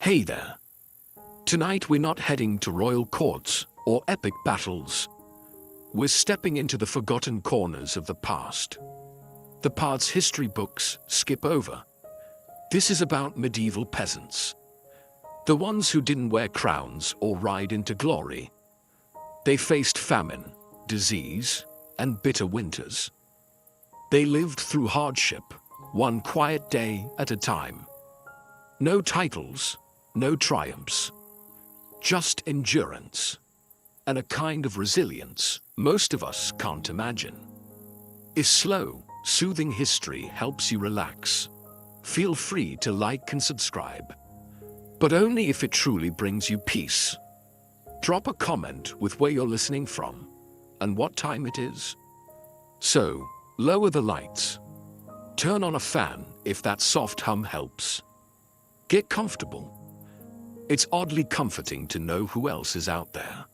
Hey there. Tonight we're not heading to royal courts or epic battles. We're stepping into the forgotten corners of the past. The parts history books skip over. This is about medieval peasants. The ones who didn't wear crowns or ride into glory. They faced famine, disease, and bitter winters. They lived through hardship, one quiet day at a time. No titles, no triumphs. Just endurance. And a kind of resilience most of us can't imagine. If slow, soothing history helps you relax, feel free to like and subscribe. But only if it truly brings you peace. Drop a comment with where you're listening from and what time it is. So, lower the lights. Turn on a fan if that soft hum helps. Get comfortable. It's oddly comforting to know who else is out there,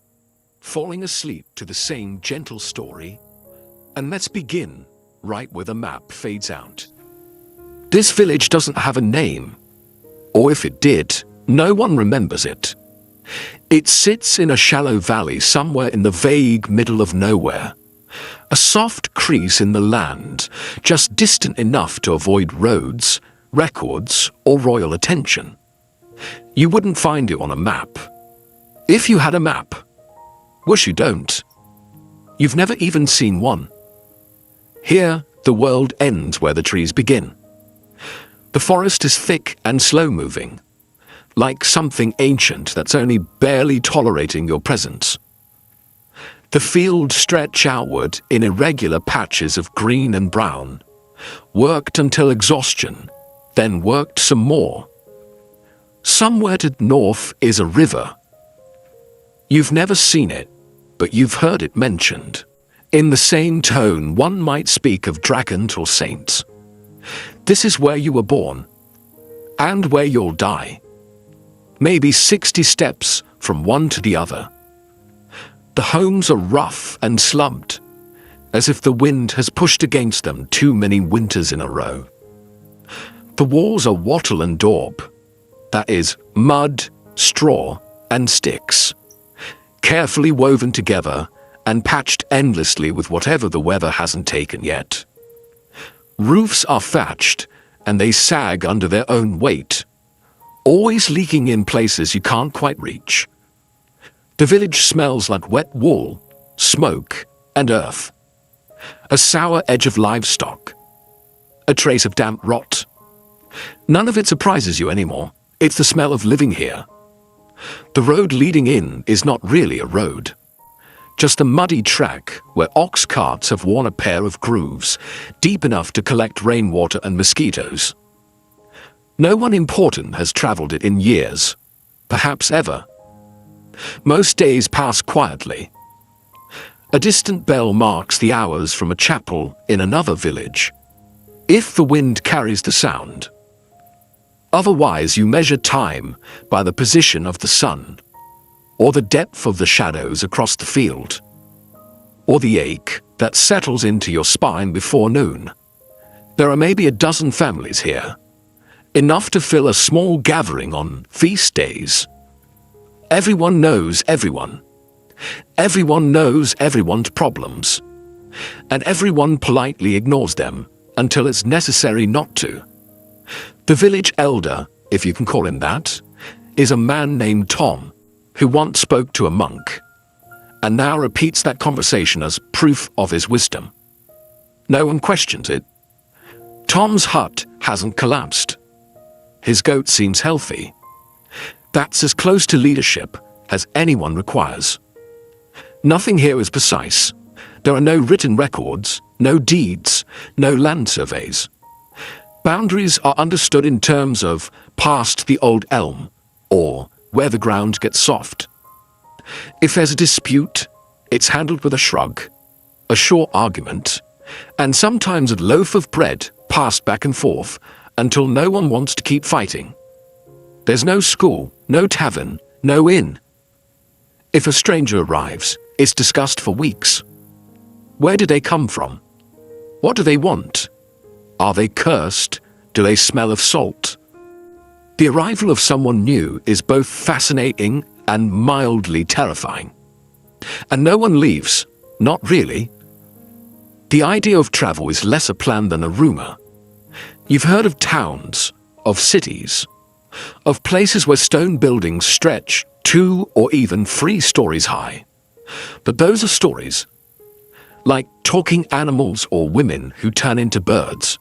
falling asleep to the same gentle story. And let's begin right where the map fades out. This village doesn't have a name, or if it did, no one remembers it. It sits in a shallow valley somewhere in the vague middle of nowhere. A soft crease in the land, just distant enough to avoid roads, records, or royal attention. You wouldn't find it on a map. If you had a map. Wish you don't. You've never even seen one. Here, the world ends where the trees begin. The forest is thick and slow-moving, like something ancient that's only barely tolerating your presence. The fields stretch outward in irregular patches of green and brown, worked until exhaustion, then worked some more. Somewhere to the north is a river. You've never seen it, but you've heard it mentioned. In the same tone one might speak of dragons or saints. This is where you were born, and where you'll die. Maybe 60 steps from one to the other. The homes are rough and slumped, as if the wind has pushed against them too many winters in a row. The walls are wattle and daub, that is, mud, straw, and sticks, carefully woven together and patched endlessly with whatever the weather hasn't taken yet. Roofs are thatched, and they sag under their own weight, always leaking in places you can't quite reach. The village smells like wet wool, smoke, and earth. A sour edge of livestock. A trace of damp rot. None of it surprises you anymore. It's the smell of living here. The road leading in is not really a road. Just a muddy track where ox carts have worn a pair of grooves deep enough to collect rainwater and mosquitoes. No one important has traveled it in years, perhaps ever. Most days pass quietly. A distant bell marks the hours from a chapel in another village, if the wind carries the sound. Otherwise, you measure time by the position of the sun, or the depth of the shadows across the field, or the ache that settles into your spine before noon. There are maybe a dozen families here, enough to fill a small gathering on feast days. Everyone knows everyone. Everyone knows everyone's problems, and everyone politely ignores them until it's necessary not to. The village elder, if you can call him that, is a man named Tom, who once spoke to a monk, and now repeats that conversation as proof of his wisdom. No one questions it. Tom's hut hasn't collapsed. His goat seems healthy. That's as close to leadership as anyone requires. Nothing here is precise. There are no written records, no deeds, no land surveys. Boundaries are understood in terms of past the old elm, or where the ground gets soft. If there's a dispute, it's handled with a shrug, a short argument, and sometimes a loaf of bread passed back and forth until no one wants to keep fighting. There's no school, no tavern, no inn. If a stranger arrives, it's discussed for weeks. Where did they come from? What do they want? Are they cursed? Do they smell of salt? The arrival of someone new is both fascinating and mildly terrifying. And no one leaves, not really. The idea of travel is less a plan than a rumor. You've heard of towns, of cities, of places where stone buildings stretch 2 or even 3 stories high. But those are stories, like talking animals or women who turn into birds.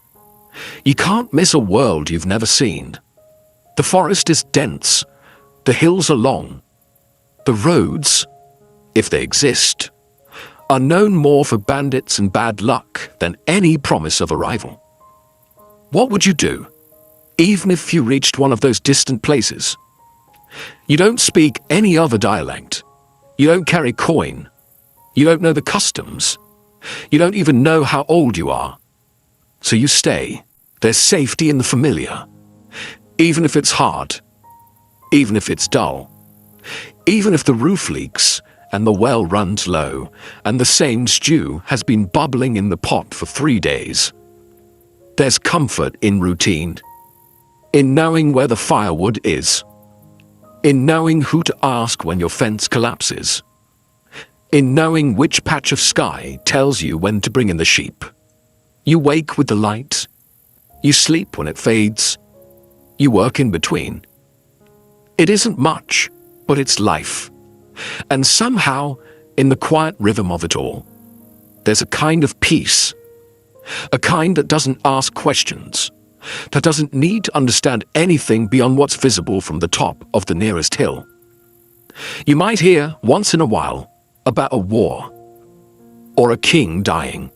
You can't miss a world you've never seen. The forest is dense, the hills are long. The roads, if they exist, are known more for bandits and bad luck than any promise of arrival. What would you do, even if you reached one of those distant places? You don't speak any other dialect. You don't carry coin. You don't know the customs. You don't even know how old you are. So you stay. There's safety in the familiar. Even if it's hard. Even if it's dull. Even if the roof leaks and the well runs low and the same stew has been bubbling in the pot for 3 days. There's comfort in routine. In knowing where the firewood is. In knowing who to ask when your fence collapses. In knowing which patch of sky tells you when to bring in the sheep. You wake with the light. You sleep when it fades. You work in between. It isn't much, but it's life. And somehow, in the quiet rhythm of it all, there's a kind of peace. A kind that doesn't ask questions. That doesn't need to understand anything beyond what's visible from the top of the nearest hill. You might hear, once in a while, about a war, or a king dying,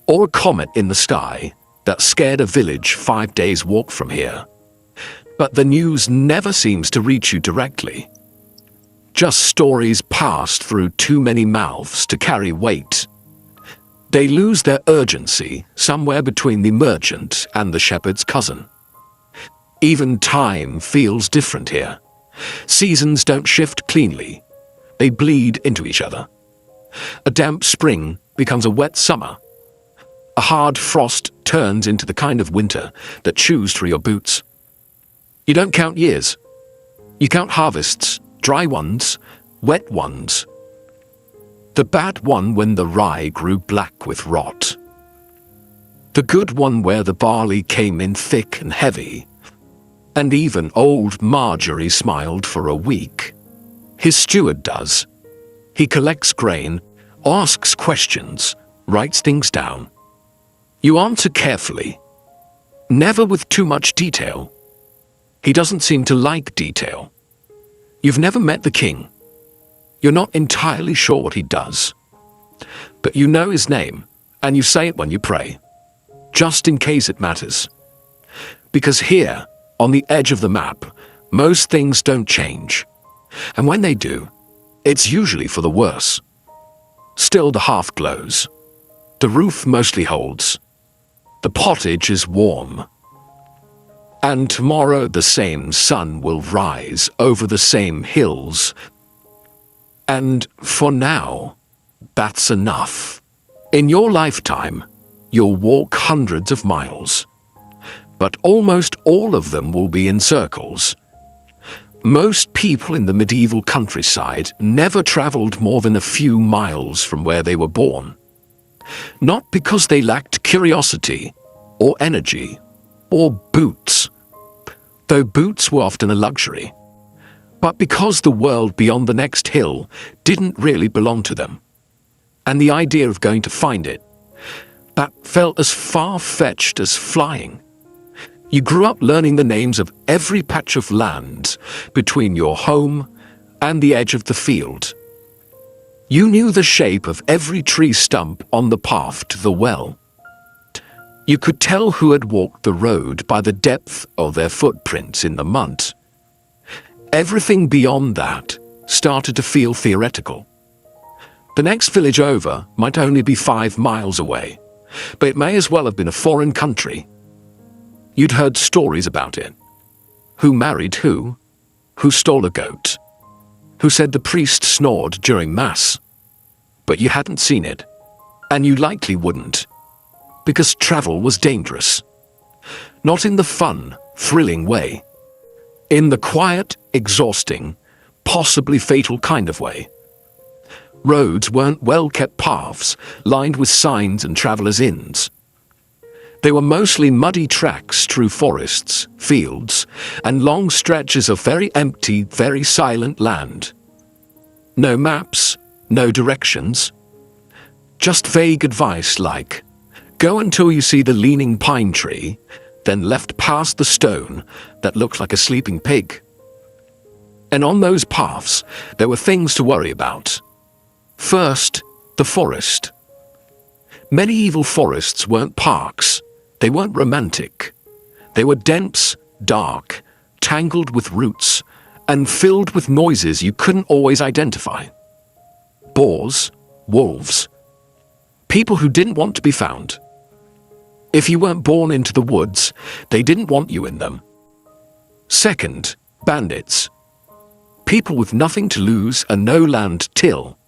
or a comet in the sky that scared a village 5 days' walk from here. But the news never seems to reach you directly. Just stories passed through too many mouths to carry weight. They lose their urgency somewhere between the merchant and the shepherd's cousin. Even time feels different here. Seasons don't shift cleanly. They bleed into each other. A damp spring becomes a wet summer. A hard frost turns into the kind of winter that chews through your boots. You don't count years. You count harvests, dry ones, wet ones. The bad one when the rye grew black with rot. The good one where the barley came in thick and heavy. And even old Marjorie smiled for a week. His steward does. He collects grain, asks questions, writes things down. You answer carefully, never with too much detail. He doesn't seem to like detail. You've never met the king. You're not entirely sure what he does. But you know his name, and you say it when you pray, just in case it matters. Because here, on the edge of the map, most things don't change. And when they do, it's usually for the worse. Still the hearth glows. The roof mostly holds. The pottage is warm. And tomorrow the same sun will rise over the same hills. And for now, that's enough. In your lifetime, you'll walk hundreds of miles. But almost all of them will be in circles. Most people in the medieval countryside never traveled more than a few miles from where they were born. Not because they lacked curiosity, or energy, or boots, though boots were often a luxury, but because the world beyond the next hill didn't really belong to them. And the idea of going to find it, that felt as far-fetched as flying. You grew up learning the names of every patch of land between your home and the edge of the field. You knew the shape of every tree stump on the path to the well. You could tell who had walked the road by the depth of their footprints in the mud. Everything beyond that started to feel theoretical. The next village over might only be 5 miles away, but it may as well have been a foreign country. You'd heard stories about it. Who married who stole a goat, who said the priest snored during Mass. But you hadn't seen it, and you likely wouldn't, because travel was dangerous. Not in the fun, thrilling way, in the quiet, exhausting, possibly fatal kind of way. Roads weren't well-kept paths, lined with signs and travelers' inns. They were mostly muddy tracks through forests, fields, and long stretches of very empty, very silent land. No maps, no directions. Just vague advice like, go until you see the leaning pine tree, then left past the stone that looked like a sleeping pig. And on those paths, there were things to worry about. First, the forest. Medieval forests weren't parks. They weren't romantic. They were dense, dark, tangled with roots, and filled with noises you couldn't always identify. Boars, wolves, people who didn't want to be found. If you weren't born into the woods, they didn't want you in them. Second, bandits. People with nothing to lose and no land till.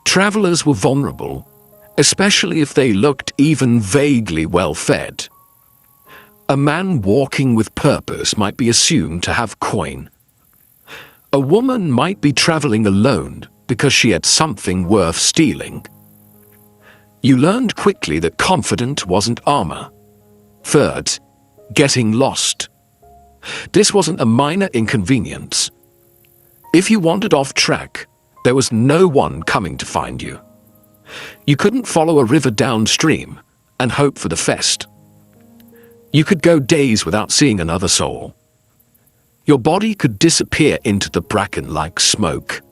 Travelers were vulnerable, especially if they looked even vaguely well-fed. A man walking with purpose might be assumed to have coin. A woman might be traveling alone because she had something worth stealing. You learned quickly that confident wasn't armor. Third, getting lost. This wasn't a minor inconvenience. If you wandered off track, there was no one coming to find you. You couldn't follow a river downstream and hope for the fest. You could go days without seeing another soul. Your body could disappear into the bracken like smoke.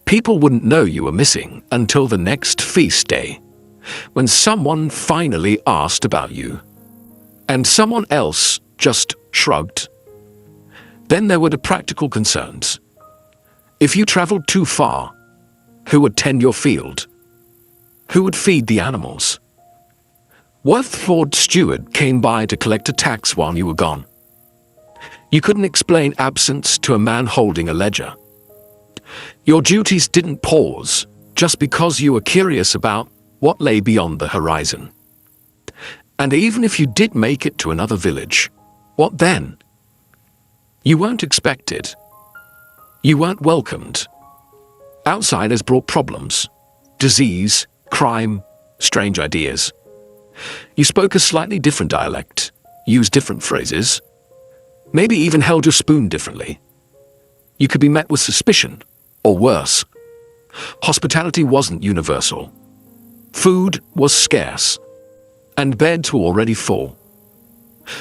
People wouldn't know you were missing until the next feast day, when someone finally asked about you, and someone else just shrugged. Then there were the practical concerns. If you traveled too far, who would tend your field? Who would feed the animals? What if Ford Stewart came by to collect a tax while you were gone? You couldn't explain absence to a man holding a ledger. Your duties didn't pause just because you were curious about what lay beyond the horizon. And even if you did make it to another village, what then? You weren't expected. You weren't welcomed. Outsiders brought problems, disease, crime, strange ideas. You spoke a slightly different dialect, used different phrases, maybe even held your spoon differently. You could be met with suspicion, or worse. Hospitality wasn't universal. Food was scarce, and beds were already full.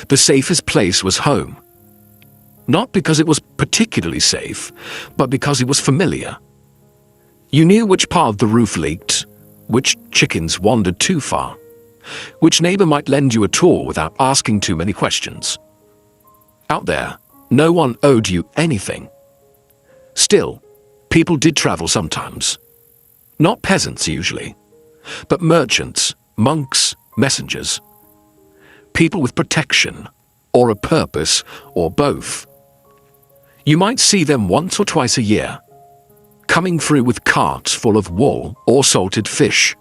The safest place was home. Not because it was particularly safe, but because it was familiar. You knew which part of the roof leaked, which chickens wandered too far, which neighbor might lend you a tour without asking too many questions. Out there, no one owed you anything. Still, people did travel sometimes. Not peasants usually, but merchants, monks, messengers. People with protection, or a purpose, or both. You might see them once or twice a year, coming through with carts full of wool or salted fish,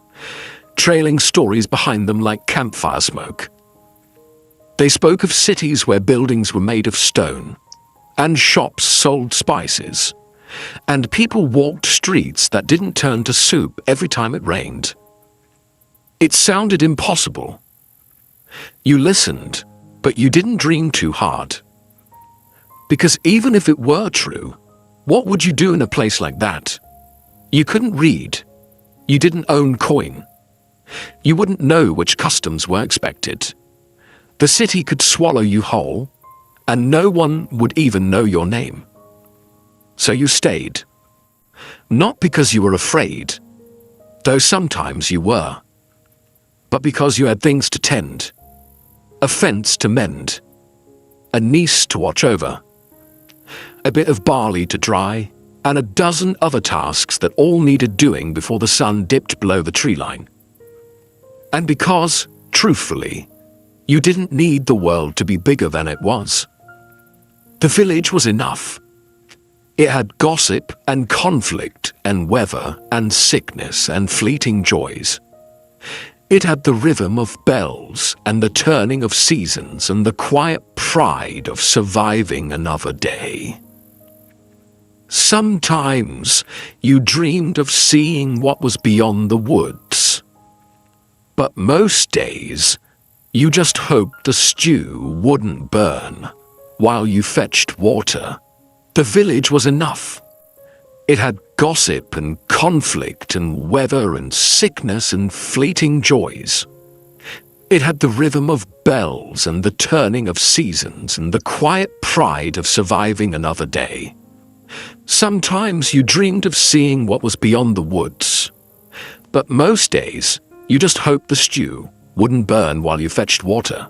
trailing stories behind them like campfire smoke. They spoke of cities where buildings were made of stone, and shops sold spices, and people walked streets that didn't turn to soup every time it rained. It sounded impossible. You listened, but you didn't dream too hard. Because even if it were true, what would you do in a place like that? You couldn't read. You didn't own coin. You wouldn't know which customs were expected. The city could swallow you whole, and no one would even know your name. So you stayed. Not because you were afraid, though sometimes you were, but because you had things to tend, a fence to mend, a niece to watch over, a bit of barley to dry, and a dozen other tasks that all needed doing before the sun dipped below the tree line. And because, truthfully, you didn't need the world to be bigger than it was. The village was enough. It had gossip and conflict and weather and sickness and fleeting joys. It had the rhythm of bells and the turning of seasons and the quiet pride of surviving another day. Sometimes you dreamed of seeing what was beyond the woods. But most days, you just hoped the stew wouldn't burn while you fetched water. The village was enough. It had gossip and conflict and weather and sickness and fleeting joys. It had the rhythm of bells and the turning of seasons and the quiet pride of surviving another day. Sometimes you dreamed of seeing what was beyond the woods. But most days, you just hoped the stew wouldn't burn while you fetched water.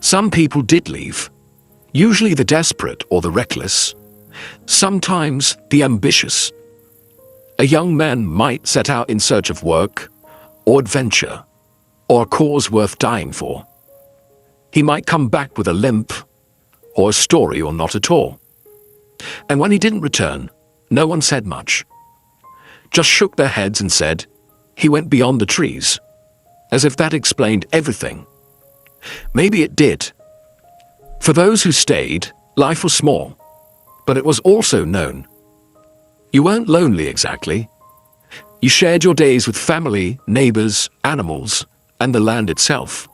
Some people did leave, usually the desperate or the reckless. Sometimes the ambitious. A young man might set out in search of work, or adventure, or a cause worth dying for. He might come back with a limp, or a story or not at all. And when he didn't return, no one said much. Just shook their heads and said, "He went beyond the trees," as if that explained everything. Maybe it did. For those who stayed, life was small, but it was also known. You weren't lonely exactly. You shared your days with family, neighbors, animals, and the land itself.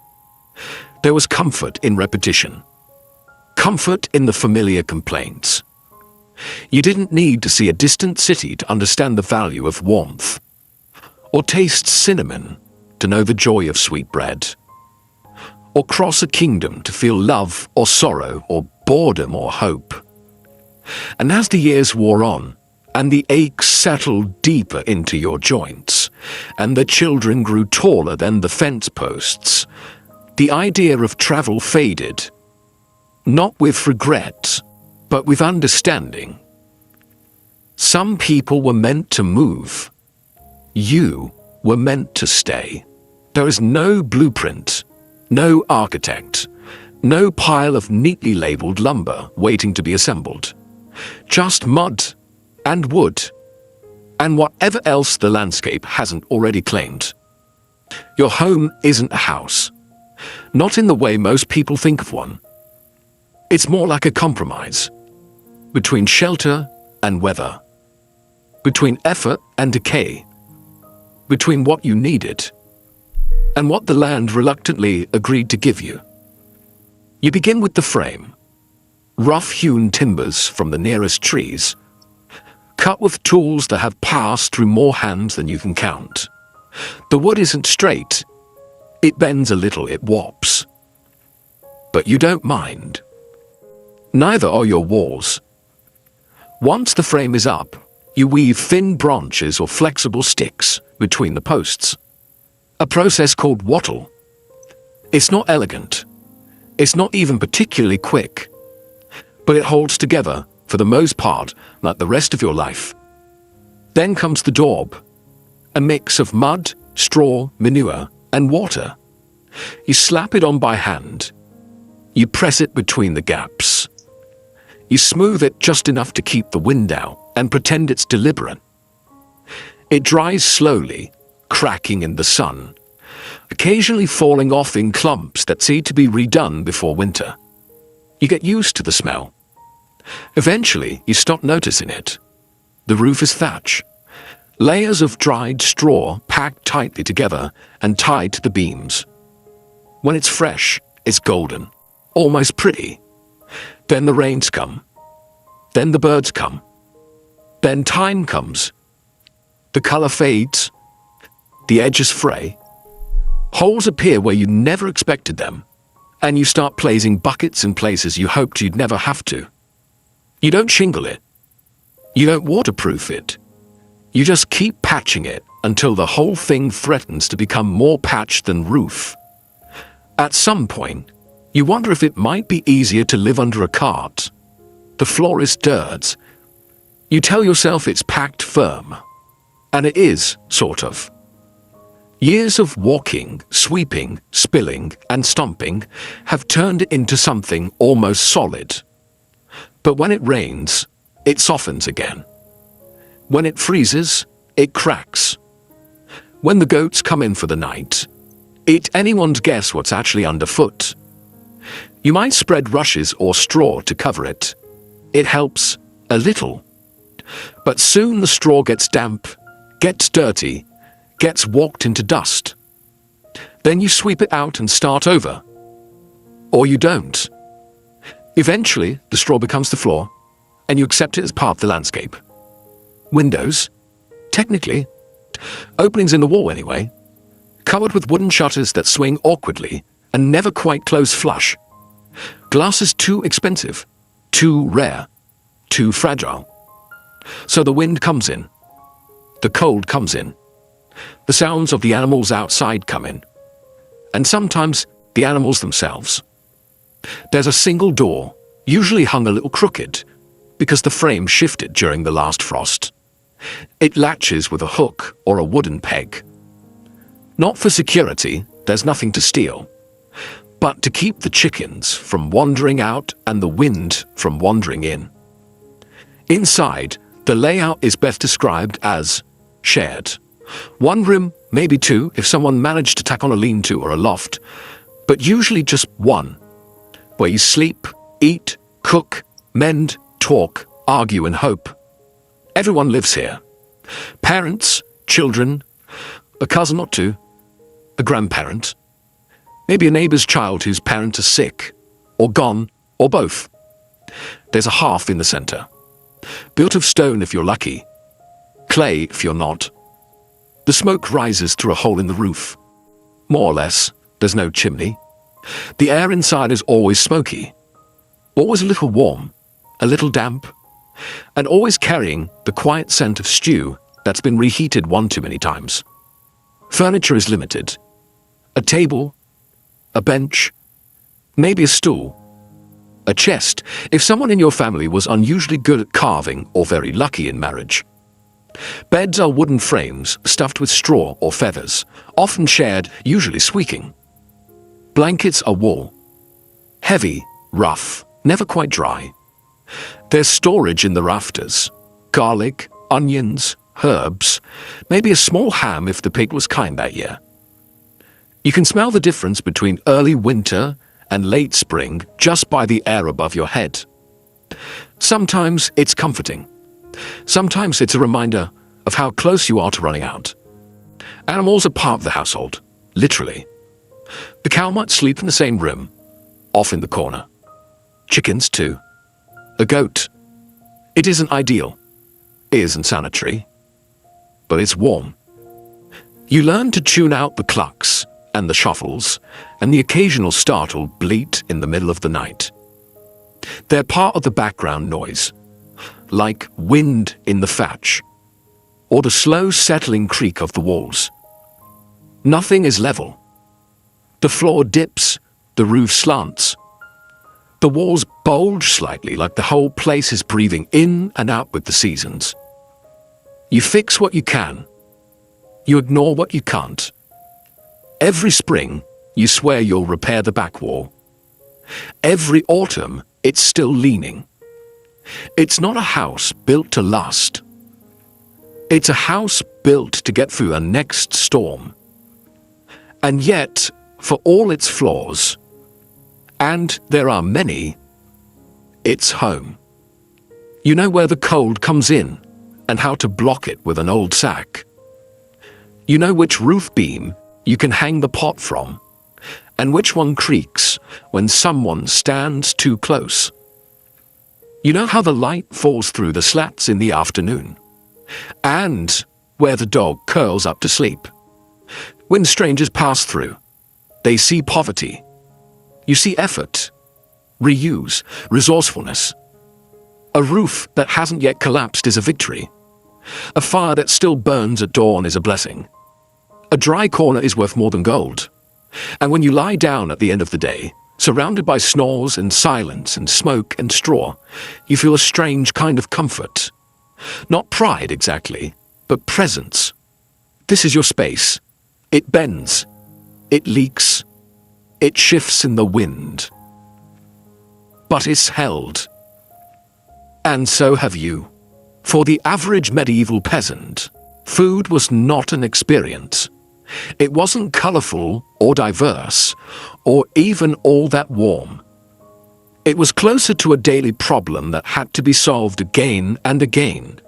There was comfort in repetition. Comfort in the familiar complaints. You didn't need to see a distant city to understand the value of warmth, or taste cinnamon to know the joy of sweet bread, or cross a kingdom to feel love or sorrow or boredom or hope. And as the years wore on, and the aches settled deeper into your joints, and the children grew taller than the fence posts, the idea of travel faded, not with regret, but with understanding. Some people were meant to move. You were meant to stay. There is no blueprint, no architect, no pile of neatly labeled lumber waiting to be assembled. Just mud and wood, and whatever else the landscape hasn't already claimed. Your home isn't a house, not in the way most people think of one. It's more like a compromise between shelter and weather, between effort and decay, between what you needed and what the land reluctantly agreed to give you. You begin with the frame, rough-hewn timbers from the nearest trees, cut with tools that have passed through more hands than you can count. The wood isn't straight. It bends a little, it warps. But you don't mind. Neither are your walls. Once the frame is up, you weave thin branches or flexible sticks between the posts. A process called wattle. It's not elegant. It's not even particularly quick. But it holds together, for the most part, like the rest of your life. Then comes the daub, a mix of mud, straw, manure, and water. You slap it on by hand. You press it between the gaps. You smooth it just enough to keep the wind out and pretend it's deliberate. It dries slowly, cracking in the sun, occasionally falling off in clumps that need to be redone before winter. You get used to the smell. Eventually, you stop noticing it. The roof is thatch. Layers of dried straw packed tightly together and tied to the beams. When it's fresh, it's golden, almost pretty. Then the rains come. Then the birds come. Then time comes. The color fades. The edges fray. Holes appear where you never expected them, and you start placing buckets in places you hoped you'd never have to. You don't shingle it. You don't waterproof it. You just keep patching it until the whole thing threatens to become more patch than roof. At some point, you wonder if it might be easier to live under a cart. The floor is dirt. You tell yourself it's packed firm. And it is, sort of. Years of walking, sweeping, spilling, and stomping have turned it into something almost solid. But when it rains, it softens again. When it freezes, it cracks. When the goats come in for the night, It's anyone's guess what's actually underfoot. You might spread rushes or straw to cover it. It helps a little. But soon the straw gets damp, gets dirty, gets walked into dust. Then you sweep it out and start over. Or you don't. Eventually, the straw becomes the floor, and you accept it as part of the landscape. Windows? Technically. Openings in the wall anyway. Covered with wooden shutters that swing awkwardly and never quite close flush. Glass is too expensive, too rare, too fragile. So the wind comes in. The cold comes in. The sounds of the animals outside come in. And sometimes the animals themselves. There's a single door, usually hung a little crooked, because the frame shifted during the last frost. It latches with a hook or a wooden peg. Not for security, there's nothing to steal, but to keep the chickens from wandering out and the wind from wandering in. Inside, the layout is best described as shared. One room, maybe two, if someone managed to tack on a lean-to or a loft, but usually just one, where you sleep, eat, cook, mend, talk, argue and hope. Everyone lives here. Parents, children, a cousin or two, a grandparent, maybe a neighbor's child whose parent is sick, or gone, or both. There's a hearth in the center, built of stone if you're lucky, clay if you're not. The smoke rises through a hole in the roof. More or less, there's no chimney. The air inside is always smoky, always a little warm, a little damp, and always carrying the quiet scent of stew that's been reheated one too many times. Furniture is limited. A table, a bench, maybe a stool, a chest if someone in your family was unusually good at carving or very lucky in marriage. Beds are wooden frames stuffed with straw or feathers, often shared, usually squeaking. Blankets are wool. Heavy, rough, never quite dry. There's storage in the rafters. Garlic, onions, herbs, maybe a small ham if the pig was kind that year. You can smell the difference between early winter and late spring just by the air above your head. Sometimes it's comforting. Sometimes it's a reminder of how close you are to running out. Animals are part of the household, literally. The cow might sleep in the same room, off in the corner. Chickens too. A goat. It isn't ideal. It isn't sanitary. But it's warm. You learn to tune out the clucks and the shuffles and the occasional startled bleat in the middle of the night. They're part of the background noise, like wind in the thatch, or the slow settling creak of the walls. Nothing is level. The floor dips, the roof slants. The walls bulge slightly like the whole place is breathing in and out with the seasons. You fix what you can. You ignore what you can't. Every spring, you swear you'll repair the back wall. Every autumn, it's still leaning. It's not a house built to last. It's a house built to get through a next storm. And yet, for all its flaws, and there are many, it's home. You know where the cold comes in and how to block it with an old sack. You know which roof beam you can hang the pot from, and which one creaks when someone stands too close. You know how the light falls through the slats in the afternoon, and where the dog curls up to sleep. When strangers pass through, they see poverty. You see effort, reuse, resourcefulness. A roof that hasn't yet collapsed is a victory. A fire that still burns at dawn is a blessing. A dry corner is worth more than gold. And when you lie down at the end of the day, surrounded by snores and silence and smoke and straw, you feel a strange kind of comfort. Not pride exactly, but presence. This is your space. It bends. It leaks. It shifts in the wind. But it's held. And so have you. For the average medieval peasant, food was not an experience. It wasn't colorful or diverse, or even all that warm. It was closer to a daily problem that had to be solved again and again,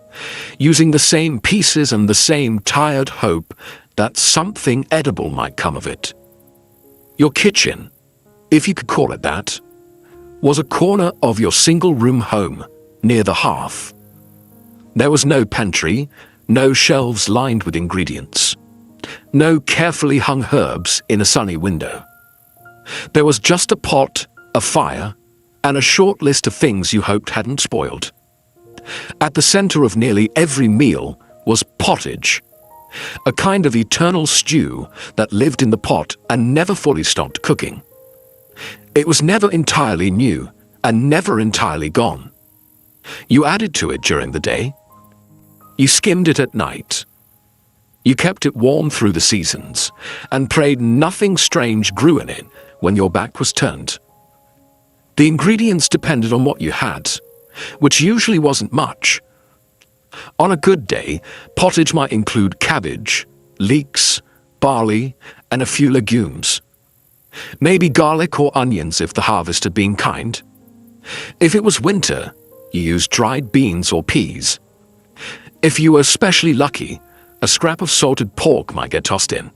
using the same pieces and the same tired hope that something edible might come of it. Your kitchen, if you could call it that, was a corner of your single-room home near the hearth. There was no pantry, no shelves lined with ingredients, no carefully hung herbs in a sunny window. There was just a pot, a fire, and a short list of things you hoped hadn't spoiled. At the center of nearly every meal was pottage, a kind of eternal stew that lived in the pot and never fully stopped cooking. It was never entirely new and never entirely gone. You added to it during the day. You skimmed it at night. You kept it warm through the seasons and prayed nothing strange grew in it when your back was turned. The ingredients depended on what you had, which usually wasn't much. On a good day, pottage might include cabbage, leeks, barley, and a few legumes. Maybe garlic or onions if the harvest had been kind. If it was winter, you used dried beans or peas. If you were especially lucky, a scrap of salted pork might get tossed in.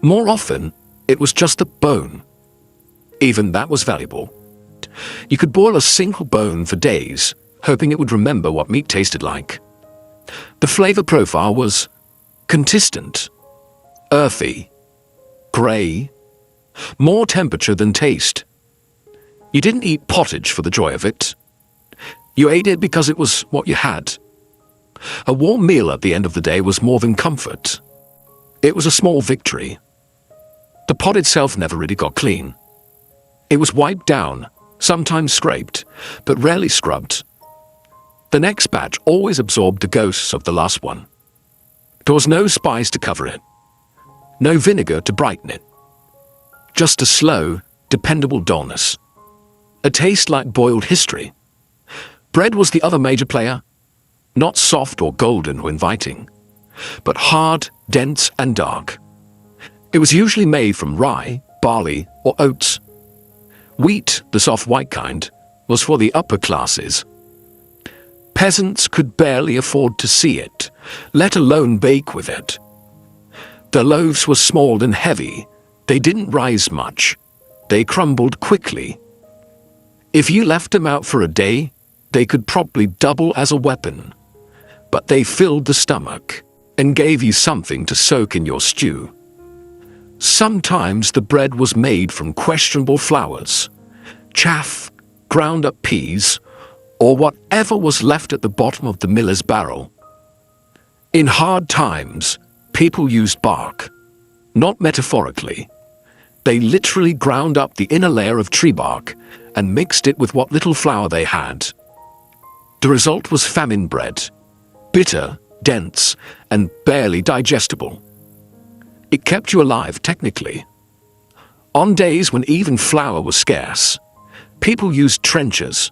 More often, it was just a bone. Even that was valuable. You could boil a single bone for days, hoping it would remember what meat tasted like. The flavor profile was consistent, earthy, gray, more temperature than taste. You didn't eat pottage for the joy of it. You ate it because it was what you had. A warm meal at the end of the day was more than comfort. It was a small victory. The pot itself never really got clean. It was wiped down, sometimes scraped, but rarely scrubbed. The next batch always absorbed the ghosts of the last one. There was no spice to cover it, no vinegar to brighten it. Just a slow, dependable dullness. A taste like boiled history. Bread was the other major player. Not soft or golden or inviting, but hard, dense, and dark. It was usually made from rye, barley, or oats. Wheat, the soft white kind, was for the upper classes. Peasants could barely afford to see it, let alone bake with it. The loaves were small and heavy. They didn't rise much. They crumbled quickly. If you left them out for a day, they could probably double as a weapon. But they filled the stomach and gave you something to soak in your stew. Sometimes the bread was made from questionable flours, chaff, ground up peas, or whatever was left at the bottom of the miller's barrel. In hard times, people used bark, not metaphorically. They literally ground up the inner layer of tree bark and mixed it with what little flour they had. The result was famine bread, bitter, dense, and barely digestible. It kept you alive technically. On days when even flour was scarce, people used trenchers,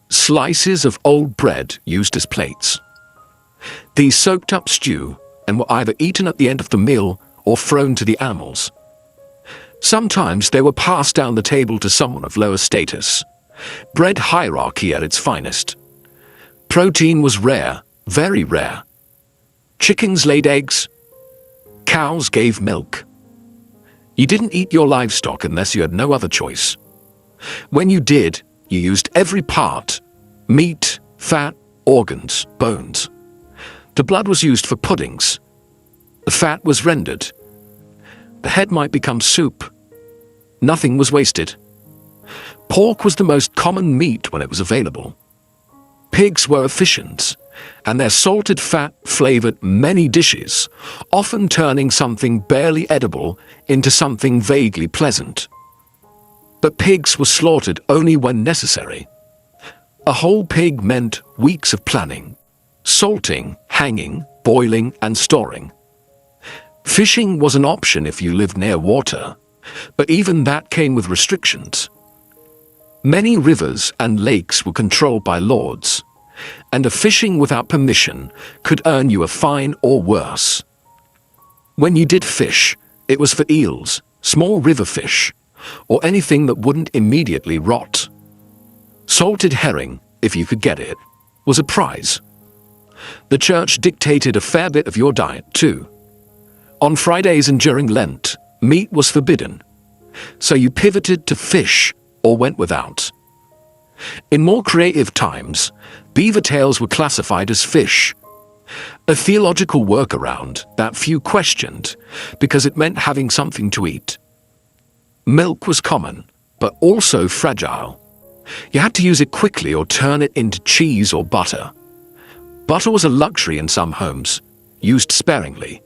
slices of old bread used as plates. These soaked up stew and were either eaten at the end of the meal or thrown to the animals. Sometimes they were passed down the table to someone of lower status. Bread hierarchy at its finest. Protein was rare, very rare. Chickens laid eggs. Cows gave milk. You didn't eat your livestock unless you had no other choice. When you did, you used every part: meat, fat, organs, bones. The blood was used for puddings. The fat was rendered. The head might become soup. Nothing was wasted. Pork was the most common meat when it was available. Pigs were efficient, and their salted fat flavored many dishes, often turning something barely edible into something vaguely pleasant. But pigs were slaughtered only when necessary. A whole pig meant weeks of planning, salting, hanging, boiling, and storing. Fishing was an option if you lived near water, but even that came with restrictions. Many rivers and lakes were controlled by lords, and a fishing without permission could earn you a fine or worse. When you did fish, it was for eels, small river fish, or anything that wouldn't immediately rot. Salted herring, if you could get it, was a prize. The church dictated a fair bit of your diet too. On Fridays and during Lent, meat was forbidden, so you pivoted to fish or went without. In more creative times, beaver tails were classified as fish, a theological workaround that few questioned because it meant having something to eat. Milk was common, but also fragile. You had to use it quickly or turn it into cheese or butter. Butter was a luxury in some homes, used sparingly.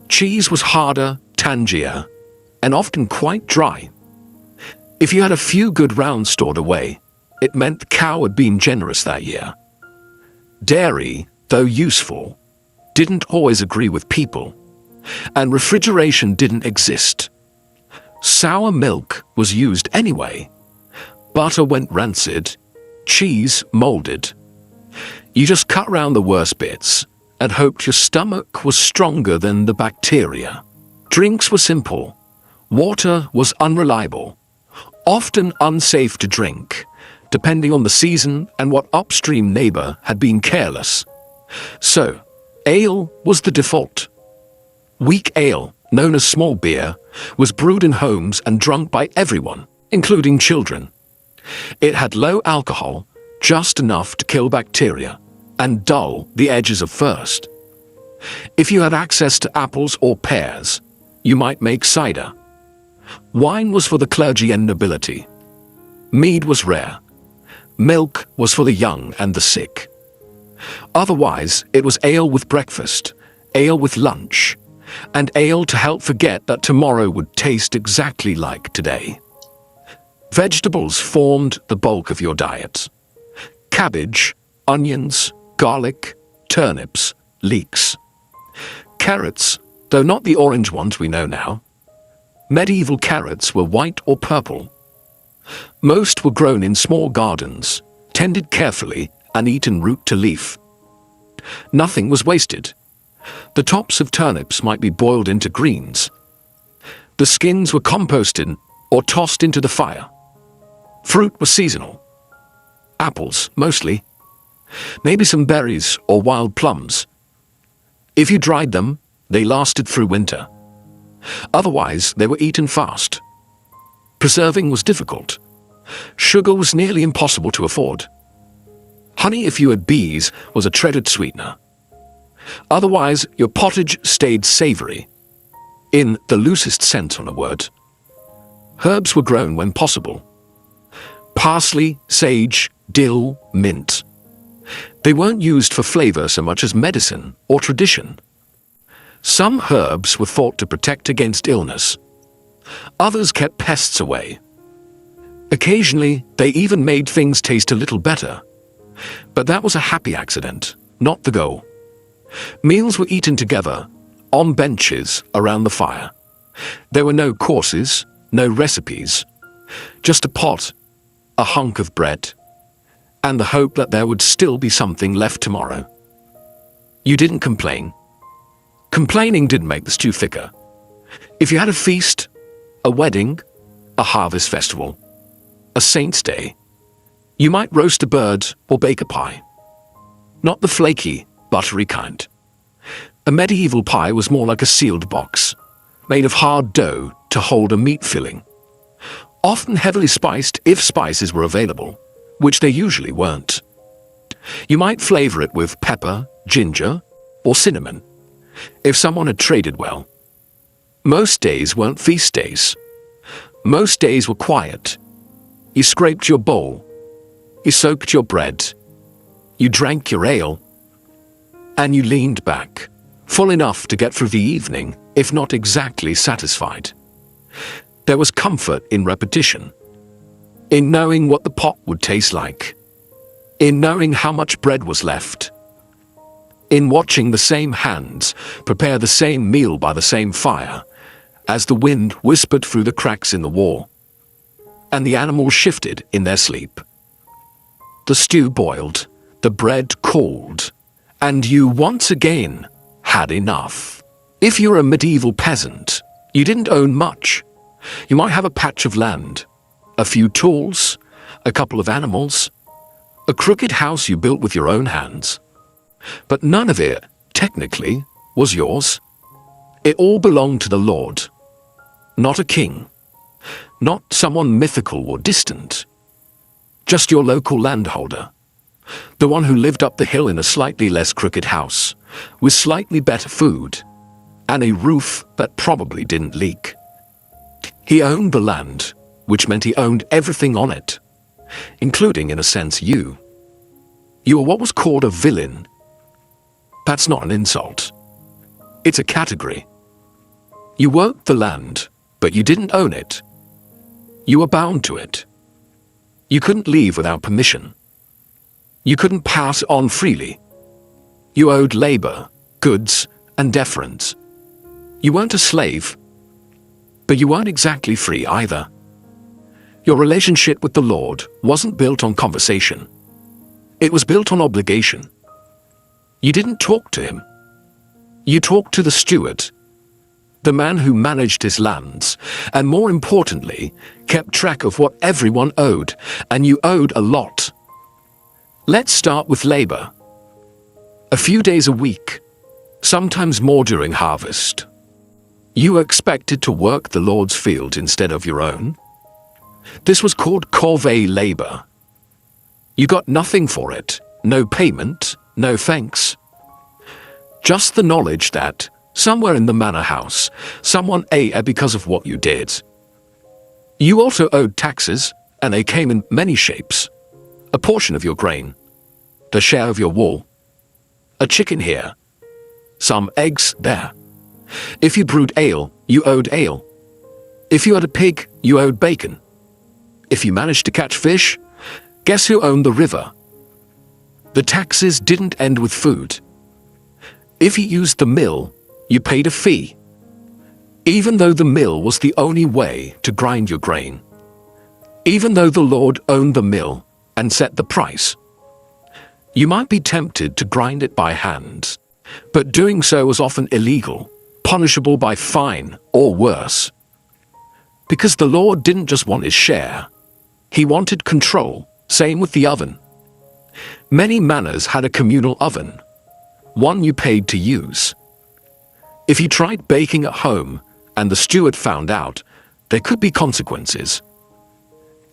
Cheese was harder, tangier, and often quite dry. If you had a few good rounds stored away, it meant the cow had been generous that year. Dairy, though useful, didn't always agree with people, and refrigeration didn't exist. Sour milk was used anyway. Butter went rancid, cheese molded. You just cut round the worst bits and hoped your stomach was stronger than the bacteria. Drinks were simple. Water was unreliable, often unsafe to drink, depending on the season and what upstream neighbor had been careless. So, ale was the default. Weak ale, known as small beer, was brewed in homes and drunk by everyone, including children. It had low alcohol, just enough to kill bacteria and dull the edges of thirst. If you had access to apples or pears, you might make cider. Wine was for the clergy and nobility. Mead was rare. Milk was for the young and the sick. Otherwise, it was ale with breakfast, ale with lunch, and ale to help forget that tomorrow would taste exactly like today. Vegetables formed the bulk of your diet. Cabbage, onions, garlic, turnips, leeks. Carrots, though not the orange ones we know now. Medieval carrots were white or purple. Most were grown in small gardens, tended carefully, and eaten root to leaf. Nothing was wasted. The tops of turnips might be boiled into greens. The skins were composted or tossed into the fire. Fruit was seasonal. Apples, mostly. Maybe some berries or wild plums. If you dried them, they lasted through winter. Otherwise, they were eaten fast. Preserving was difficult. Sugar was nearly impossible to afford. Honey, if you had bees, was a treasured sweetener. Otherwise, your pottage stayed savory, in the loosest sense on a word. Herbs were grown when possible. Parsley, sage, dill, mint. They weren't used for flavor so much as medicine or tradition. Some herbs were thought to protect against illness. Others kept pests away. Occasionally, they even made things taste a little better. But that was a happy accident, not the goal. Meals were eaten together, on benches around the fire. There were no courses, no recipes, just a pot, a hunk of bread, and the hope that there would still be something left tomorrow. You didn't complain. Complaining didn't make the stew thicker. If you had a feast, a wedding, a harvest festival, a saint's day, you might roast a bird or bake a pie. Not the flaky, buttery kind. A medieval pie was more like a sealed box, made of hard dough to hold a meat filling. Often heavily spiced if spices were available, which they usually weren't. You might flavor it with pepper, ginger, or cinnamon, if someone had traded well. Most days weren't feast days. Most days were quiet. You scraped your bowl. You soaked your bread. You drank your ale. And you leaned back, full enough to get through the evening, if not exactly satisfied. There was comfort in repetition, in knowing what the pot would taste like, in knowing how much bread was left, in watching the same hands prepare the same meal by the same fire, as the wind whispered through the cracks in the wall, and the animals shifted in their sleep. The stew boiled, the bread cooled, and you once again had enough. If you're a medieval peasant, you didn't own much. You might have a patch of land, a few tools, a couple of animals, a crooked house you built with your own hands. But none of it, technically, was yours. It all belonged to the Lord, not a king, not someone mythical or distant, just your local landholder, the one who lived up the hill in a slightly less crooked house, with slightly better food, and a roof that probably didn't leak. He owned the land, which meant he owned everything on it, including, in a sense, you. You were what was called a villain. That's not an insult. It's a category. You worked the land, but you didn't own it. You were bound to it. You couldn't leave without permission. You couldn't pass on freely. You owed labor, goods, and deference. You weren't a slave, but you weren't exactly free either. Your relationship with the Lord wasn't built on conversation. It was built on obligation. You didn't talk to him. You talked to the steward, the man who managed his lands, and more importantly, kept track of what everyone owed, and you owed a lot. Let's start with labor. A few days a week, sometimes more during harvest. You were expected to work the Lord's field instead of your own. This was called corvée labor. You got nothing for it, no payment, no thanks. Just the knowledge that, somewhere in the manor house, someone ate because of what you did. You also owed taxes, and they came in many shapes. A portion of your grain, the share of your wool, a chicken here, some eggs there. If you brewed ale, you owed ale. If you had a pig, you owed bacon. If you managed to catch fish, guess who owned the river? The taxes didn't end with food. If you used the mill, you paid a fee, even though the mill was the only way to grind your grain. Even though the Lord owned the mill and set the price. You might be tempted to grind it by hand, but doing so was often illegal, punishable by fine or worse. Because the Lord didn't just want his share, he wanted control. Same with the oven. Many manors had a communal oven, one you paid to use. If you tried baking at home and the steward found out, there could be consequences.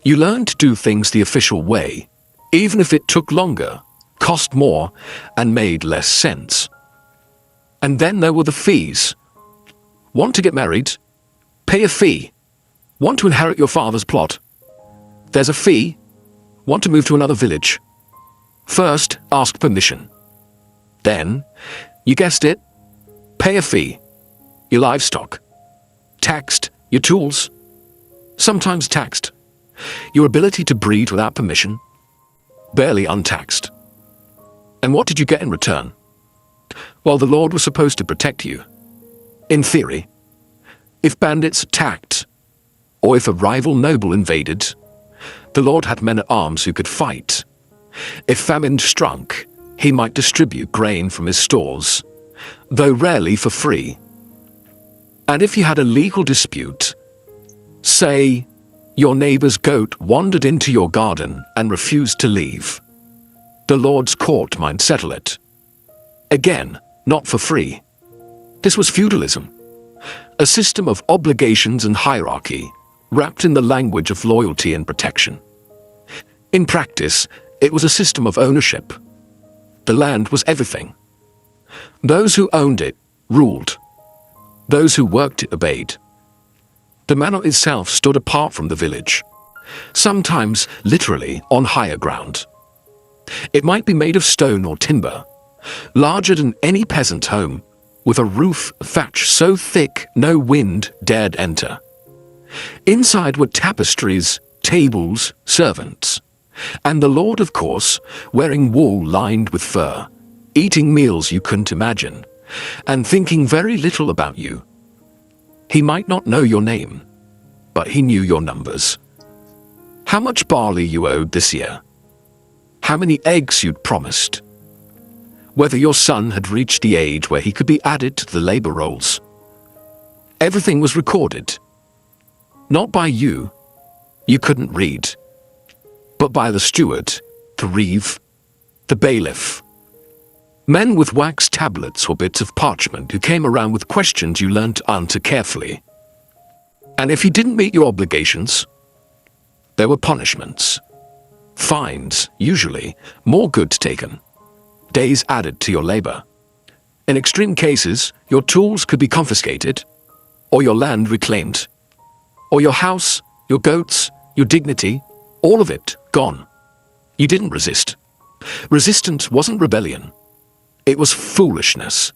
You learned to do things the official way, even if it took longer, cost more, and made less sense. And then there were the fees. Want to get married? Pay a fee. Want to inherit your father's plot? There's a fee. Want to move to another village? First, ask permission. Then, you guessed it, pay a fee. Your livestock. Taxed, your tools. Sometimes taxed. Your ability to breed without permission. Barely untaxed. And what did you get in return? Well, the Lord was supposed to protect you. In theory. If bandits attacked, or if a rival noble invaded, the Lord had men-at-arms who could fight. If famine struck, he might distribute grain from his stores, though rarely for free. And if you had a legal dispute, say, your neighbor's goat wandered into your garden and refused to leave, the Lord's court might settle it. Again, not for free. This was feudalism, a system of obligations and hierarchy, wrapped in the language of loyalty and protection. In practice, it was a system of ownership. The land was everything. Those who owned it ruled. Those who worked it obeyed. The manor itself stood apart from the village, sometimes literally on higher ground. It might be made of stone or timber, larger than any peasant home, with a roof thatch so thick no wind dared enter. Inside were tapestries, tables, servants, and the Lord, of course, wearing wool lined with fur, eating meals you couldn't imagine, and thinking very little about you. He might not know your name, but he knew your numbers. How much barley you owed this year. How many eggs you'd promised. whether your son had reached the age where he could be added to the labor rolls. Everything was recorded. Not by you couldn't read, but by the steward, the reeve, the bailiff. Men with wax tablets or bits of parchment who came around with questions you learned to answer carefully. And if you didn't meet your obligations, there were punishments. Fines, usually, more goods taken. Days added to your labor. In extreme cases, your tools could be confiscated, or your land reclaimed, or your house, your goats, your dignity, all of it gone. You didn't resist. Resistance wasn't rebellion. It was foolishness.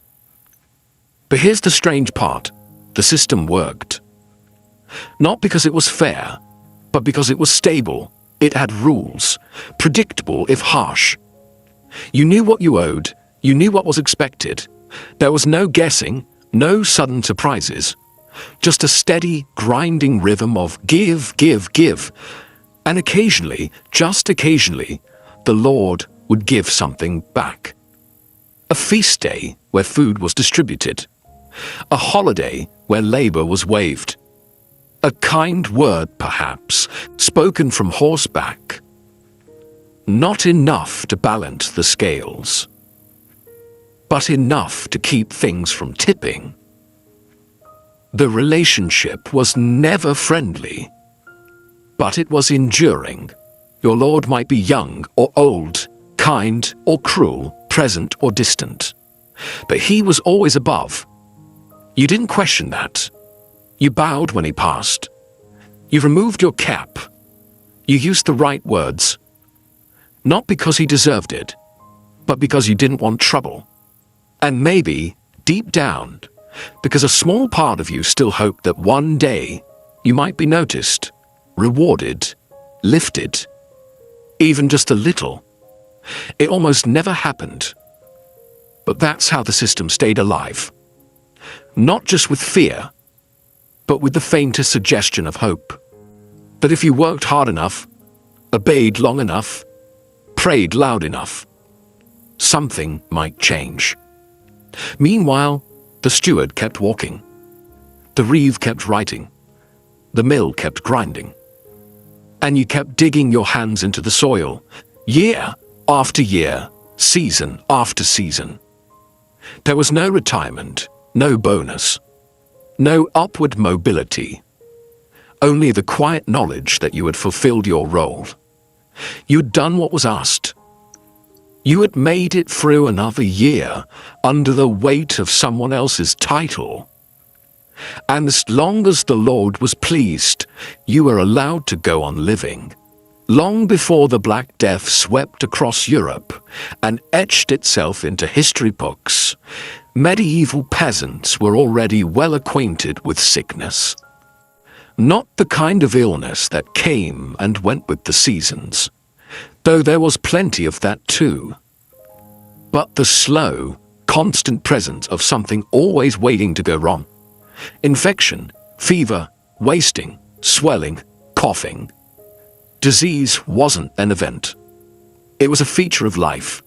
But here's the strange part. The system worked. Not because it was fair, but because it was stable. It had rules, predictable if harsh. You knew what you owed. You knew what was expected. There was no guessing, no sudden surprises. Just a steady, grinding rhythm of give, give, give. And occasionally, just occasionally, the Lord would give something back. A feast day where food was distributed. A holiday where labor was waived. A kind word, perhaps, spoken from horseback. Not enough to balance the scales, but enough to keep things from tipping. The relationship was never friendly, but it was enduring. Your Lord might be young or old, kind or cruel, present or distant, but he was always above. You didn't question that. You bowed when he passed. You removed your cap. You used the right words. Not because he deserved it, but because you didn't want trouble. And maybe, deep down, because a small part of you still hoped that one day you might be noticed, rewarded, lifted, even just a little. It almost never happened. But that's how the system stayed alive. Not just with fear, but with the faintest suggestion of hope. That if you worked hard enough, obeyed long enough, prayed loud enough, something might change. Meanwhile, the steward kept walking. The reeve kept writing. The mill kept grinding. And you kept digging your hands into the soil, year after year, season after season. There was no retirement, no bonus, no upward mobility. Only the quiet knowledge that you had fulfilled your role. You had done what was asked. You had made it through another year under the weight of someone else's title. And as long as the Lord was pleased, you were allowed to go on living. Long before the Black Death swept across Europe and etched itself into history books, medieval peasants were already well acquainted with sickness. Not the kind of illness that came and went with the seasons, though there was plenty of that too. But the slow, constant presence of something always waiting to go wrong. Infection, fever, wasting, swelling, coughing. Disease wasn't an event. It was a feature of life.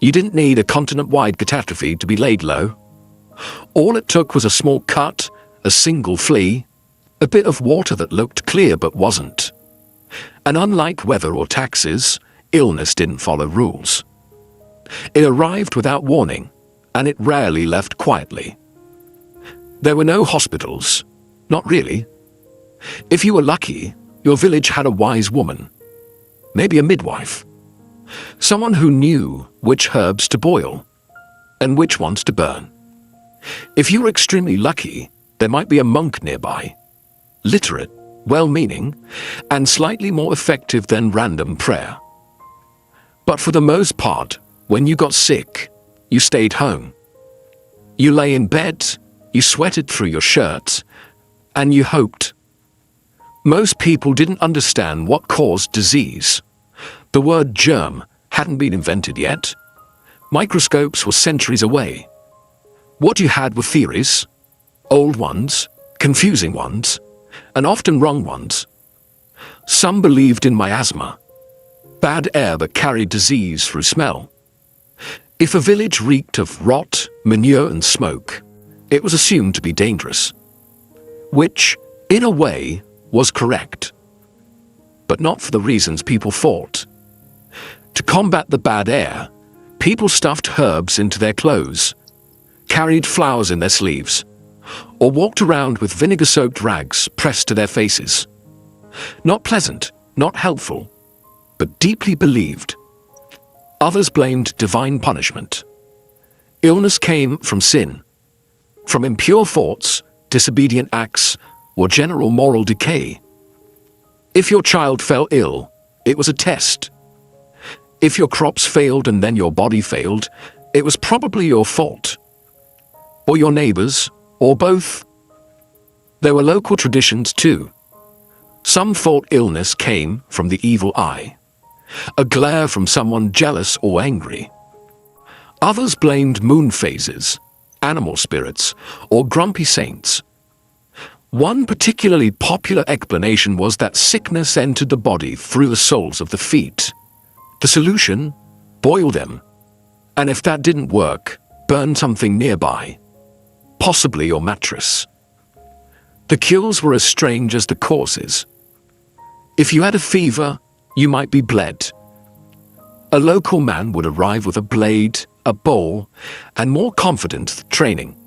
You didn't need a continent-wide catastrophe to be laid low. All it took was a small cut, a single flea, a bit of water that looked clear but wasn't. And unlike weather or taxes, illness didn't follow rules. It arrived without warning, and it rarely left quietly. There were no hospitals, not really. If you were lucky, your village had a wise woman, maybe a midwife, someone who knew which herbs to boil and which ones to burn. If you were extremely lucky, there might be a monk nearby, literate, well-meaning, and slightly more effective than random prayer. But for the most part, when you got sick, you stayed home. You lay in bed, you sweated through your shirt, and you hoped. Most people didn't understand what caused disease. The word germ hadn't been invented yet. Microscopes were centuries away. What you had were theories, old ones, confusing ones, and often wrong ones. Some believed in miasma, bad air that carried disease through smell. If a village reeked of rot, manure and smoke, it was assumed to be dangerous. Which, in a way, was correct. But not for the reasons people thought. To combat the bad air, people stuffed herbs into their clothes, carried flowers in their sleeves, or walked around with vinegar-soaked rags pressed to their faces. Not pleasant, not helpful, but deeply believed. Others blamed divine punishment. Illness came from sin, from impure thoughts, disobedient acts, or general moral decay. If your child fell ill, it was a test. If your crops failed and then your body failed, it was probably your fault. Or your neighbors, or both. There were local traditions too. Some thought illness came from the evil eye, a glare from someone jealous or angry. Others blamed moon phases, animal spirits, or grumpy saints. One particularly popular explanation was that sickness entered the body through the soles of the feet. The solution? Boil them. And if that didn't work, burn something nearby. Possibly your mattress. The cures were as strange as the causes. If you had a fever, you might be bled. A local man would arrive with a blade, a bowl, and more confident training.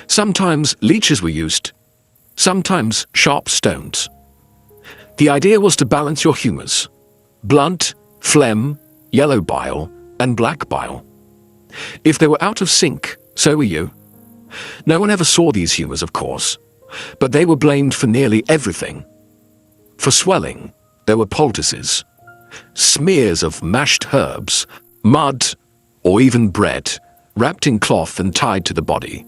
Sometimes leeches were used, sometimes sharp stones. The idea was to balance your humors: blood, phlegm, yellow bile, and black bile. If they were out of sync, so were you. No one ever saw these humors, of course, but they were blamed for nearly everything. For swelling, there were poultices, smears of mashed herbs, mud, or even bread, wrapped in cloth and tied to the body.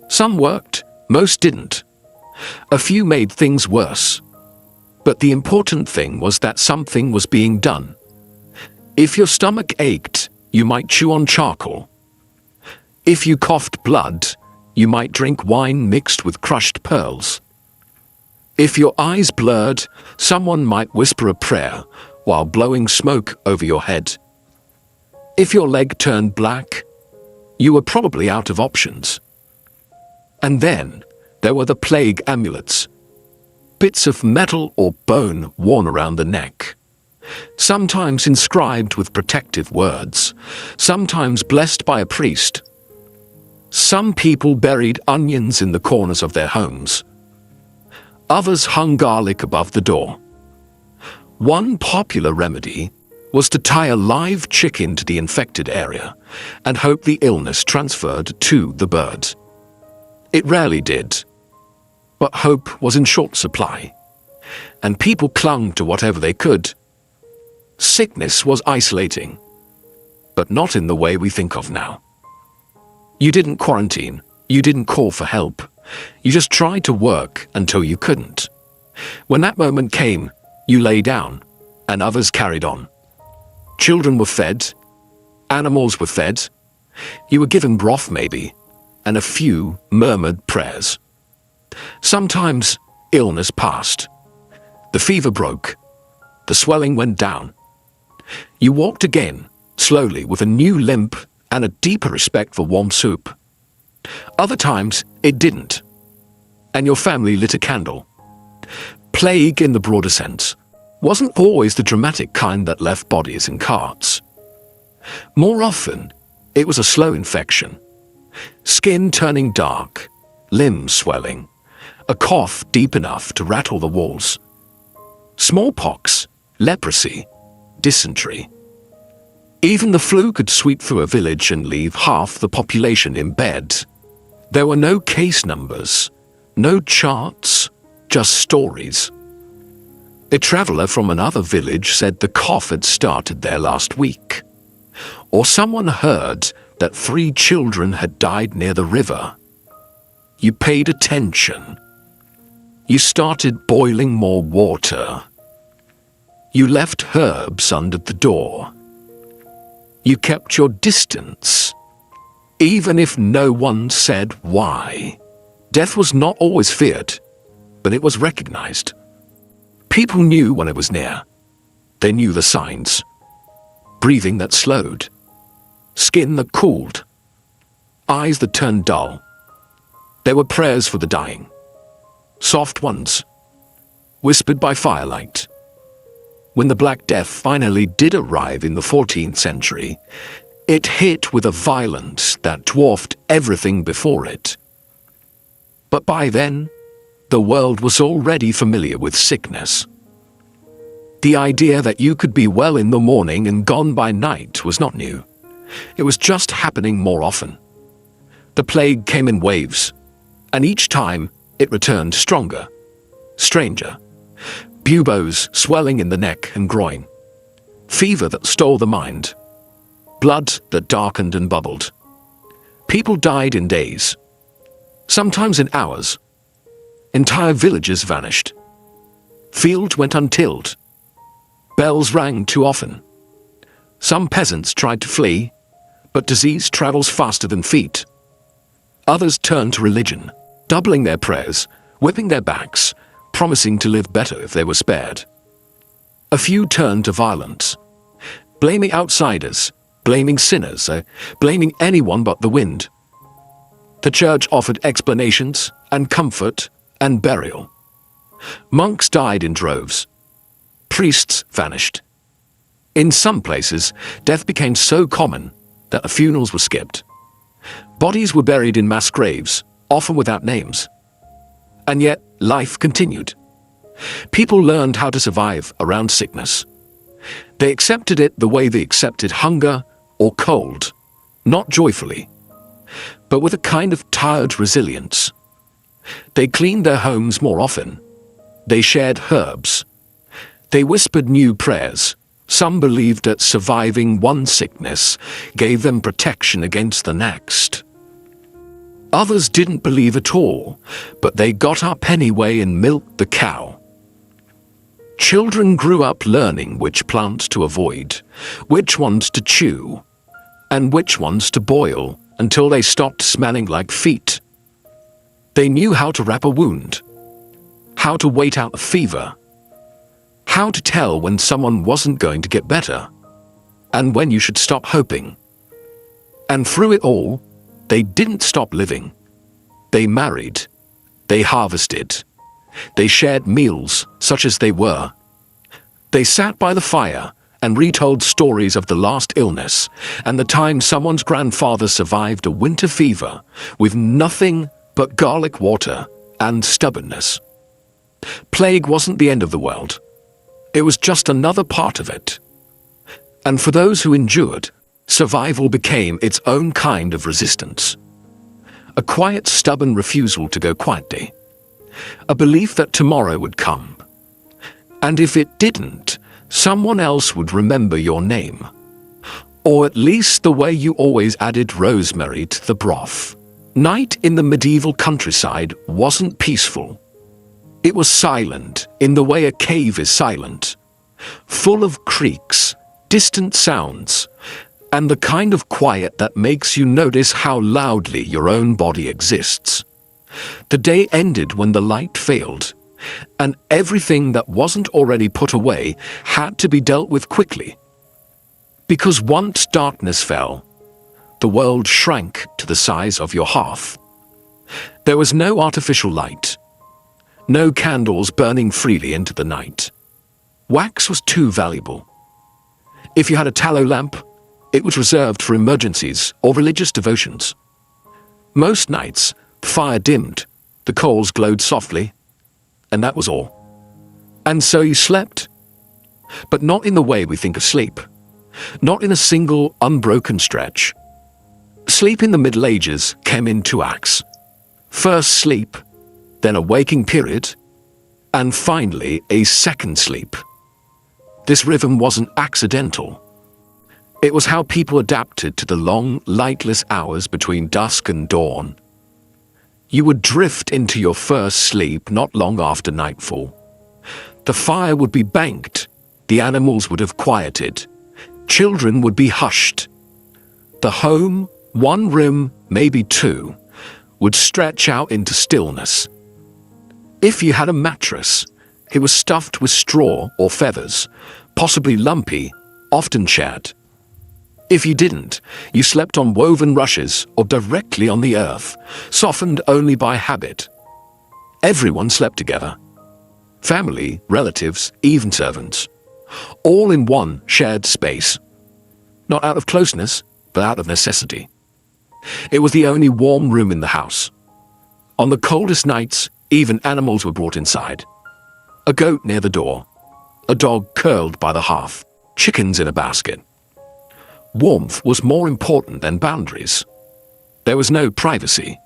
Some worked, most didn't. A few made things worse. But the important thing was that something was being done. If your stomach ached, you might chew on charcoal. If you coughed blood, you might drink wine mixed with crushed pearls. If your eyes blurred, someone might whisper a prayer while blowing smoke over your head. If your leg turned black, you were probably out of options. And then there were the plague amulets, bits of metal or bone worn around the neck, sometimes inscribed with protective words, sometimes blessed by a priest. Some people buried onions in the corners of their homes. Others hung garlic above the door. One popular remedy was to tie a live chicken to the infected area and hope the illness transferred to the bird. It rarely did, but hope was in short supply, and people clung to whatever they could. Sickness was isolating, but not in the way we think of now. You didn't quarantine, you didn't call for help, you just tried to work until you couldn't. When that moment came, you lay down, and others carried on. Children were fed, animals were fed, you were given broth maybe, and a few murmured prayers. Sometimes illness passed. The fever broke, the swelling went down. You walked again, slowly, with a new limp and a deeper respect for warm soup. Other times, it didn't, and your family lit a candle. Plague, in the broader sense, wasn't always the dramatic kind that left bodies in carts. More often, it was a slow infection. Skin turning dark, limbs swelling, a cough deep enough to rattle the walls. Smallpox, leprosy, dysentery. Even the flu could sweep through a village and leave half the population in bed. There were no case numbers, no charts, just stories. A traveler from another village said the cough had started there last week. Or someone heard that 3 children had died near the river. You paid attention. You started boiling more water. You left herbs under the door. You kept your distance, even if no one said why. Death was not always feared, but it was recognized. People knew when it was near. They knew the signs. Breathing that slowed. skin that cooled, eyes that turned dull. They were prayers for the dying, soft ones, whispered by firelight. When the Black Death finally did arrive in the 14th century, it hit with a violence that dwarfed everything before it. But by then, the world was already familiar with sickness. The idea that you could be well in the morning and gone by night was not new. It was just happening more often. The plague came in waves, and each time it returned stronger, stranger. Buboes swelling in the neck and groin, fever that stole the mind, blood that darkened and bubbled. People died in days, sometimes in hours. Entire villages vanished. Fields went untilled. Bells rang too often. Some peasants tried to flee, but disease travels faster than feet. Others turned to religion, doubling their prayers, whipping their backs, promising to live better if they were spared. A few turned to violence, blaming outsiders, blaming sinners, blaming anyone but the wind. The church offered explanations and comfort and burial. Monks died in droves. Priests vanished. In some places, death became so common that the funerals were skipped. Bodies were buried in mass graves, often without names. And yet, life continued. People learned how to survive around sickness. They accepted it the way they accepted hunger or cold, not joyfully, but with a kind of tired resilience. They cleaned their homes more often. They shared herbs. They whispered new prayers. Some believed that surviving one sickness gave them protection against the next. Others didn't believe at all, but they got up anyway and milked the cow. Children grew up learning which plants to avoid, which ones to chew, and which ones to boil until they stopped smelling like feet. They knew how to wrap a wound, how to wait out a fever, how to tell when someone wasn't going to get better, and when you should stop hoping. And through it all, they didn't stop living. They married. They harvested. They shared meals, such as they were. They sat by the fire and retold stories of the last illness and the time someone's grandfather survived a winter fever with nothing but garlic water and stubbornness. Plague wasn't the end of the world. It was just another part of it. And for those who endured, survival became its own kind of resistance. A quiet, stubborn refusal to go quietly. A belief that tomorrow would come. And if it didn't, someone else would remember your name. Or at least the way you always added rosemary to the broth. Night in the medieval countryside wasn't peaceful. It was silent in the way a cave is silent. Full of creaks, distant sounds, and the kind of quiet that makes you notice how loudly your own body exists. The day ended when the light failed, and everything that wasn't already put away had to be dealt with quickly. Because once darkness fell, the world shrank to the size of your hearth. There was no artificial light, no candles burning freely into the night. Wax was too valuable. If you had a tallow lamp, it was reserved for emergencies or religious devotions. Most nights, the fire dimmed, the coals glowed softly, and that was all. And so you slept. But not in the way we think of sleep. Not in a single, unbroken stretch. Sleep in the Middle Ages came in two acts. First sleep, then a waking period, and finally a second sleep. This rhythm wasn't accidental. It was how people adapted to the long, lightless hours between dusk and dawn. You would drift into your first sleep not long after nightfall. The fire would be banked, the animals would have quieted, children would be hushed. The home, one room, maybe two, would stretch out into stillness. If you had a mattress, it was stuffed with straw or feathers, possibly lumpy, often shared. If you didn't, you slept on woven rushes or directly on the earth, softened only by habit. Everyone slept together. Family, relatives, even servants. All in one shared space. Not out of closeness, but out of necessity. It was the only warm room in the house. On the coldest nights, even animals were brought inside. A goat near the door. A dog curled by the hearth. Chickens in a basket. Warmth was more important than boundaries. There was no privacy.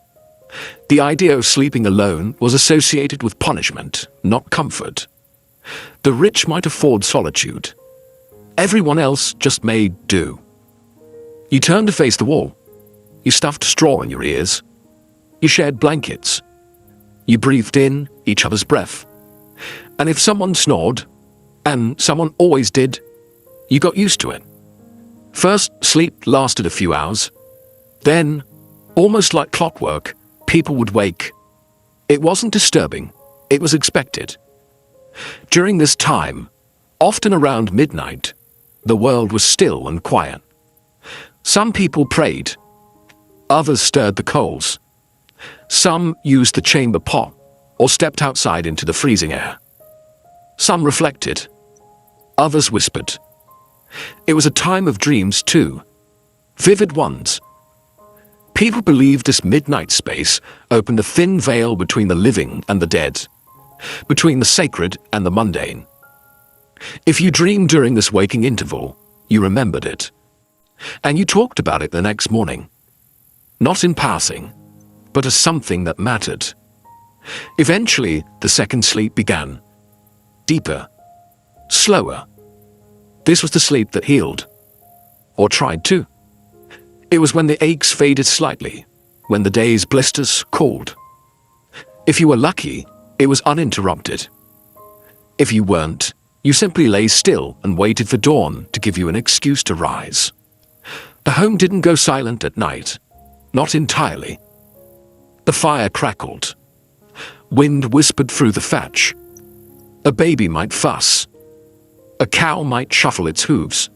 The idea of sleeping alone was associated with punishment, not comfort. The rich might afford solitude. Everyone else just made do. You turned to face the wall. You stuffed straw in your ears. You shared blankets. You breathed in each other's breath. And if someone snored, and someone always did, you got used to it. First, sleep lasted a few hours. Then, almost like clockwork, people would wake. It wasn't disturbing. It was expected. During this time, often around midnight, the world was still and quiet. Some people prayed. Others stirred the coals. Some used the chamber pot or stepped outside into the freezing air. Some reflected. Others whispered. It was a time of dreams too, vivid ones. People believed this midnight space opened a thin veil between the living and the dead, between the sacred and the mundane. If you dreamed during this waking interval, you remembered it. And you talked about it the next morning. Not in passing, but as something that mattered. Eventually, the second sleep began. Deeper. Slower. This was the sleep that healed. Or tried to. It was when the aches faded slightly, when the day's blisters cooled. If you were lucky, it was uninterrupted. If you weren't, you simply lay still and waited for dawn to give you an excuse to rise. The home didn't go silent at night. Not entirely. The fire crackled. Wind whispered through the thatch. A baby might fuss. A cow might shuffle its hooves.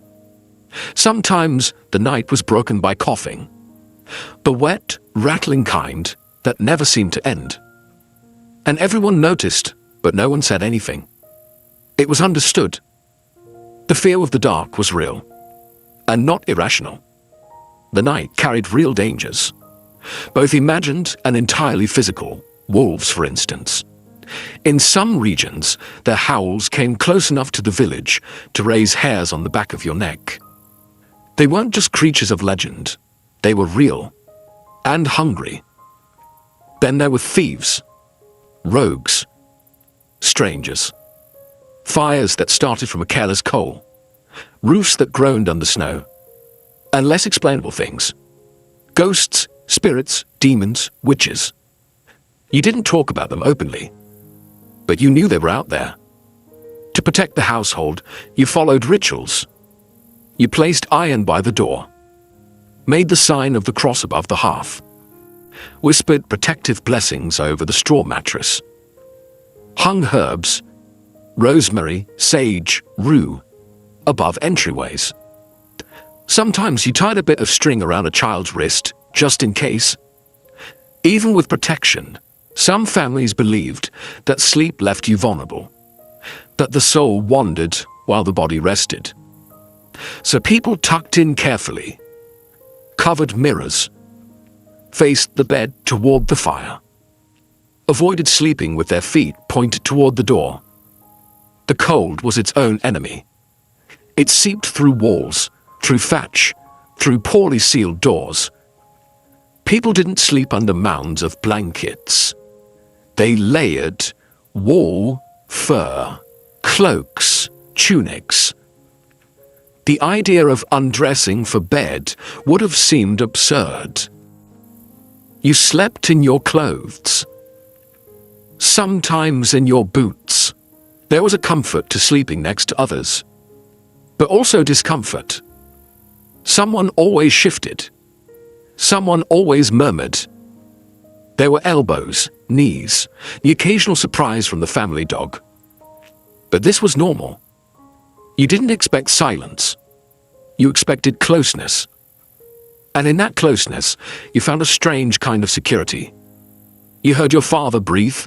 Sometimes the night was broken by coughing. The wet, rattling kind that never seemed to end. And everyone noticed, but no one said anything. It was understood. The fear of the dark was real, and not irrational. The night carried real dangers, both imagined and entirely physical. Wolves, for instance. In some regions, their howls came close enough to the village to raise hairs on the back of your neck. They weren't just creatures of legend. They were real and hungry. Then there were thieves, rogues, strangers. Fires that started from a careless coal, roofs that groaned under snow, and less explainable things. Ghosts, spirits, demons, witches. You didn't talk about them openly, but you knew they were out there. To protect the household, you followed rituals. You placed iron by the door, made the sign of the cross above the hearth, whispered protective blessings over the straw mattress, hung herbs, rosemary, sage, rue, above entryways. Sometimes you tied a bit of string around a child's wrist, just in case. Even with protection, some families believed that sleep left you vulnerable, that the soul wandered while the body rested. So people tucked in carefully, covered mirrors, faced the bed toward the fire, avoided sleeping with their feet pointed toward the door. The cold was its own enemy. It seeped through walls, through thatch, through poorly sealed doors. People didn't sleep under mounds of blankets. They layered wool, fur, cloaks, tunics. The idea of undressing for bed would have seemed absurd. You slept in your clothes, sometimes in your boots. There was a comfort to sleeping next to others, but also discomfort. Someone always shifted. Someone always murmured. There were elbows, knees, the occasional surprise from the family dog. But this was normal. You didn't expect silence. You expected closeness. And in that closeness, you found a strange kind of security. You heard your father breathe,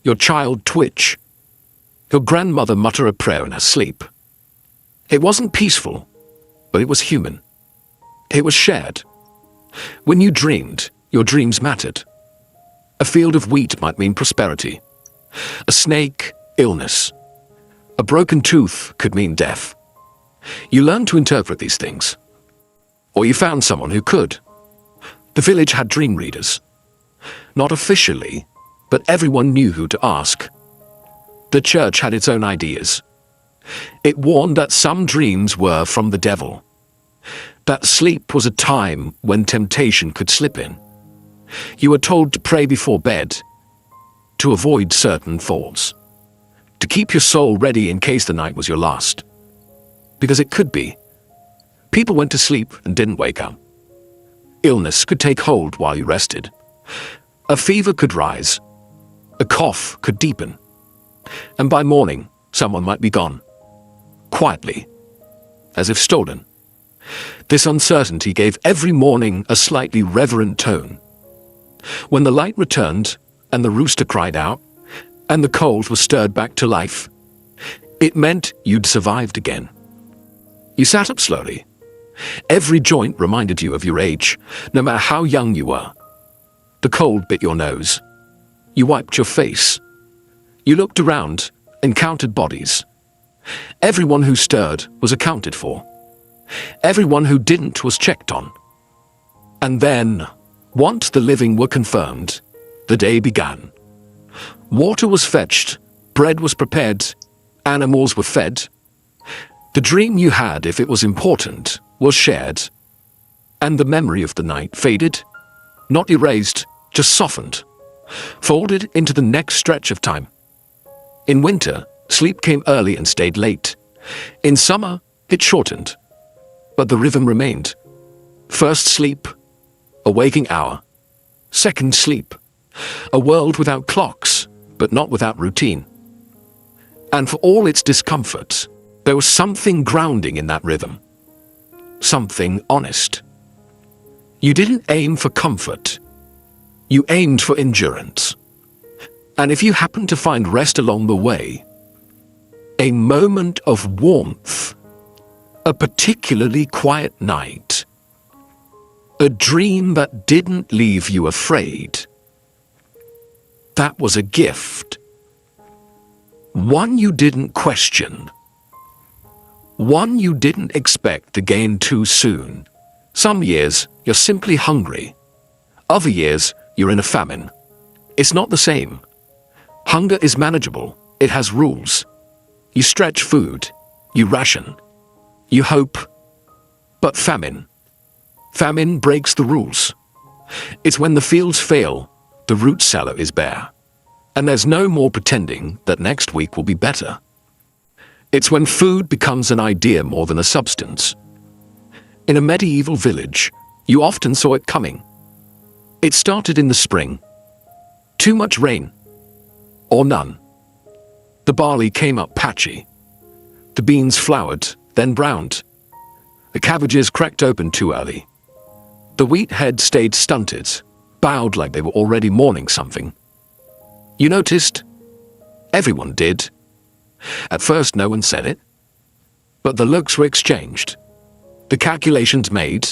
your child twitch, your grandmother mutter a prayer in her sleep. It wasn't peaceful, but it was human. It was shared. When you dreamed, your dreams mattered. A field of wheat might mean prosperity. A snake, illness. A broken tooth could mean death. You learned to interpret these things. Or you found someone who could. The village had dream readers. Not officially, but everyone knew who to ask. The church had its own ideas. It warned that some dreams were from the devil. That sleep was a time when temptation could slip in. You were told to pray before bed, to avoid certain faults, to keep your soul ready in case the night was your last. Because it could be. People went to sleep and didn't wake up. Illness could take hold while you rested. A fever could rise. A cough could deepen. And by morning, someone might be gone. Quietly, as if stolen. This uncertainty gave every morning a slightly reverent tone. When the light returned, and the rooster cried out, and the coals were stirred back to life, it meant you'd survived again. You sat up slowly. Every joint reminded you of your age, no matter how young you were. The cold bit your nose. You wiped your face. You looked around and counted bodies. Everyone who stirred was accounted for. Everyone who didn't was checked on. And then, once the living were confirmed, the day began. Water was fetched, bread was prepared, animals were fed. The dream you had, if it was important, was shared. And the memory of the night faded, not erased, just softened, folded into the next stretch of time. In winter, sleep came early and stayed late. In summer, it shortened. But the rhythm remained. First sleep, a waking hour. Second sleep, a world without clocks, but not without routine. And for all its discomfort, there was something grounding in that rhythm. Something honest. You didn't aim for comfort. You aimed for endurance. And if you happened to find rest along the way, a moment of warmth, a particularly quiet night, a dream that didn't leave you afraid, that was a gift. One you didn't question. One you didn't expect to gain too soon. Some years, you're simply hungry. Other years, you're in a famine. It's not the same. Hunger is manageable. It has rules. You stretch food. You ration. You hope. But famine breaks the rules. It's when the fields fail, the root cellar is bare. And there's no more pretending that next week will be better. It's when food becomes an idea more than a substance. In a medieval village, you often saw it coming. It started in the spring. Too much rain. Or none. The barley came up patchy. The beans flowered, then browned. The cabbages cracked open too early. The wheat head stayed stunted, bowed like they were already mourning something. You noticed? Everyone did. At first no one said it. But the looks were exchanged. The calculations made.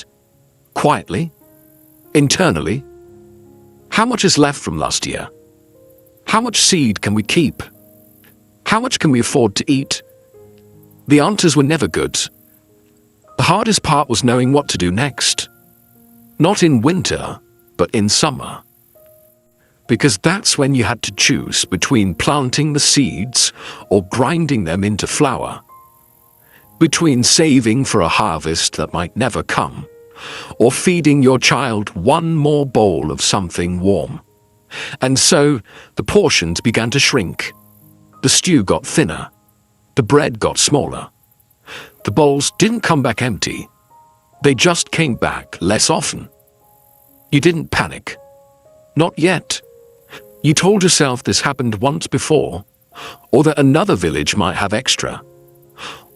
Quietly. Internally. How much is left from last year? How much seed can we keep? How much can we afford to eat? The answers were never good. The hardest part was knowing what to do next. Not in winter, but in summer. Because that's when you had to choose between planting the seeds or grinding them into flour. Between saving for a harvest that might never come, or feeding your child one more bowl of something warm. And so, the portions began to shrink. The stew got thinner. The bread got smaller. The bowls didn't come back empty. They just came back less often. You didn't panic. Not yet. You told yourself this happened once before, or that another village might have extra,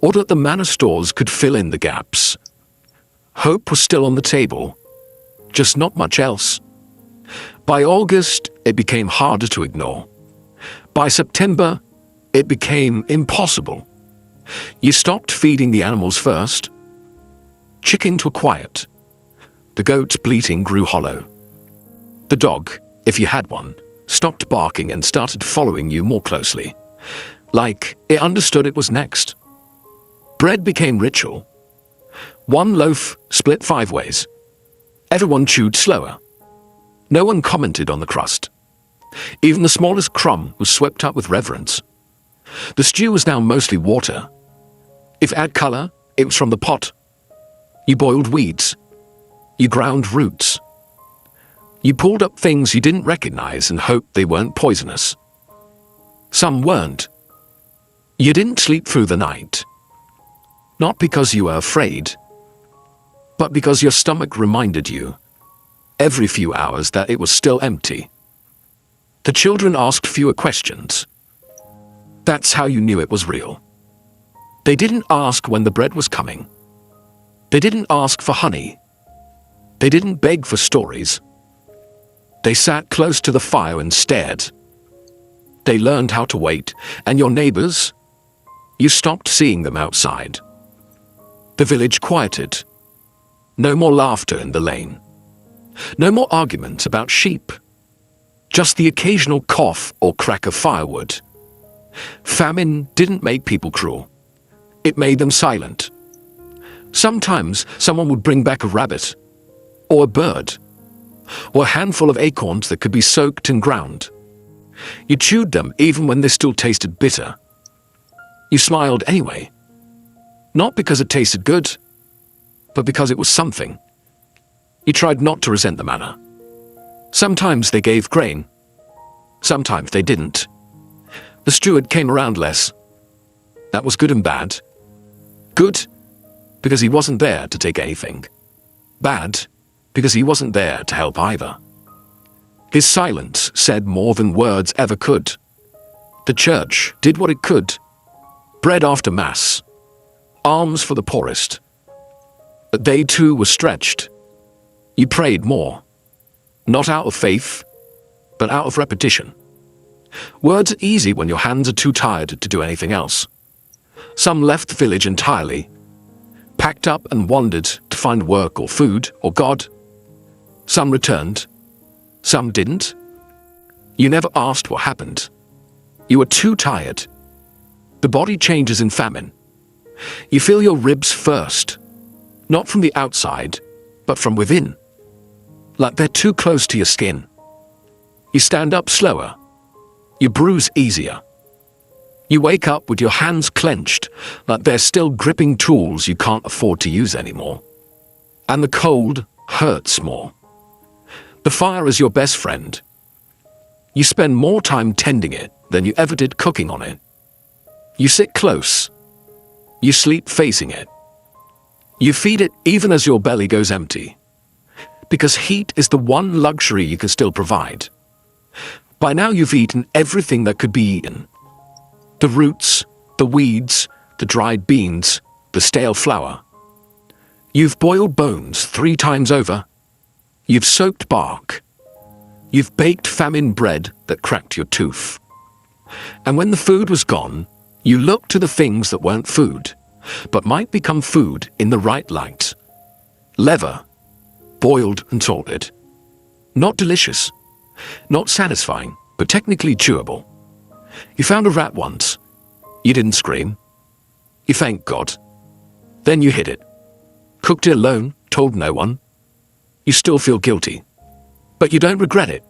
or that the manor stores could fill in the gaps. Hope was still on the table, just not much else. By August, it became harder to ignore. By September, it became impossible. You stopped feeding the animals first. Chickens were quiet. The goat's bleating grew hollow. The dog, if you had one, stopped barking and started following you more closely, like it understood it was next. Bread became ritual. One loaf split 5 ways. Everyone chewed slower. No one commented on the crust. Even the smallest crumb was swept up with reverence. The stew was now mostly water. If it had color, it was from the pot. You boiled weeds. You ground roots. You pulled up things you didn't recognize and hoped they weren't poisonous. Some weren't. You didn't sleep through the night. Not because you were afraid, but because your stomach reminded you, every few hours, that it was still empty. The children asked fewer questions. That's how you knew it was real. They didn't ask when the bread was coming. They didn't ask for honey. They didn't beg for stories. They sat close to the fire and stared. They learned how to wait, and your neighbors, you stopped seeing them outside. The village quieted. No more laughter in the lane. No more arguments about sheep. Just the occasional cough or crack of firewood. Famine didn't make people cruel. It made them silent. Sometimes someone would bring back a rabbit, or a bird, or a handful of acorns that could be soaked and ground. You chewed them even when they still tasted bitter. You smiled anyway. Not because it tasted good, but because it was something. You tried not to resent the manner. Sometimes they gave grain. Sometimes they didn't. The steward came around less. That was good and bad. Good, because he wasn't there to take anything. Bad, because he wasn't there to help either. His silence said more than words ever could. The church did what it could. Bread after Mass. Alms for the poorest. But they too were stretched. You prayed more. Not out of faith, but out of repetition. Words are easy when your hands are too tired to do anything else. Some left the village entirely, packed up and wandered to find work or food or God. Some returned. Some didn't. You never asked what happened. You were too tired. The body changes in famine. You feel your ribs first, not from the outside, but from within, like they're too close to your skin. You stand up slower. You bruise easier. You wake up with your hands clenched, like they're still gripping tools you can't afford to use anymore. And the cold hurts more. The fire is your best friend. You spend more time tending it than you ever did cooking on it. You sit close. You sleep facing it. You feed it even as your belly goes empty. Because heat is the one luxury you can still provide. By now you've eaten everything that could be eaten. The roots, the weeds, the dried beans, the stale flour. You've boiled bones 3 times over. You've soaked bark. You've baked famine bread that cracked your tooth. And when the food was gone, you looked to the things that weren't food, but might become food in the right light. Leather, boiled and salted. Not delicious. Not satisfying, but technically chewable. You found a rat once. You didn't scream. You thanked God. Then you hid it. Cooked it alone, told no one. You still feel guilty. But you don't regret it.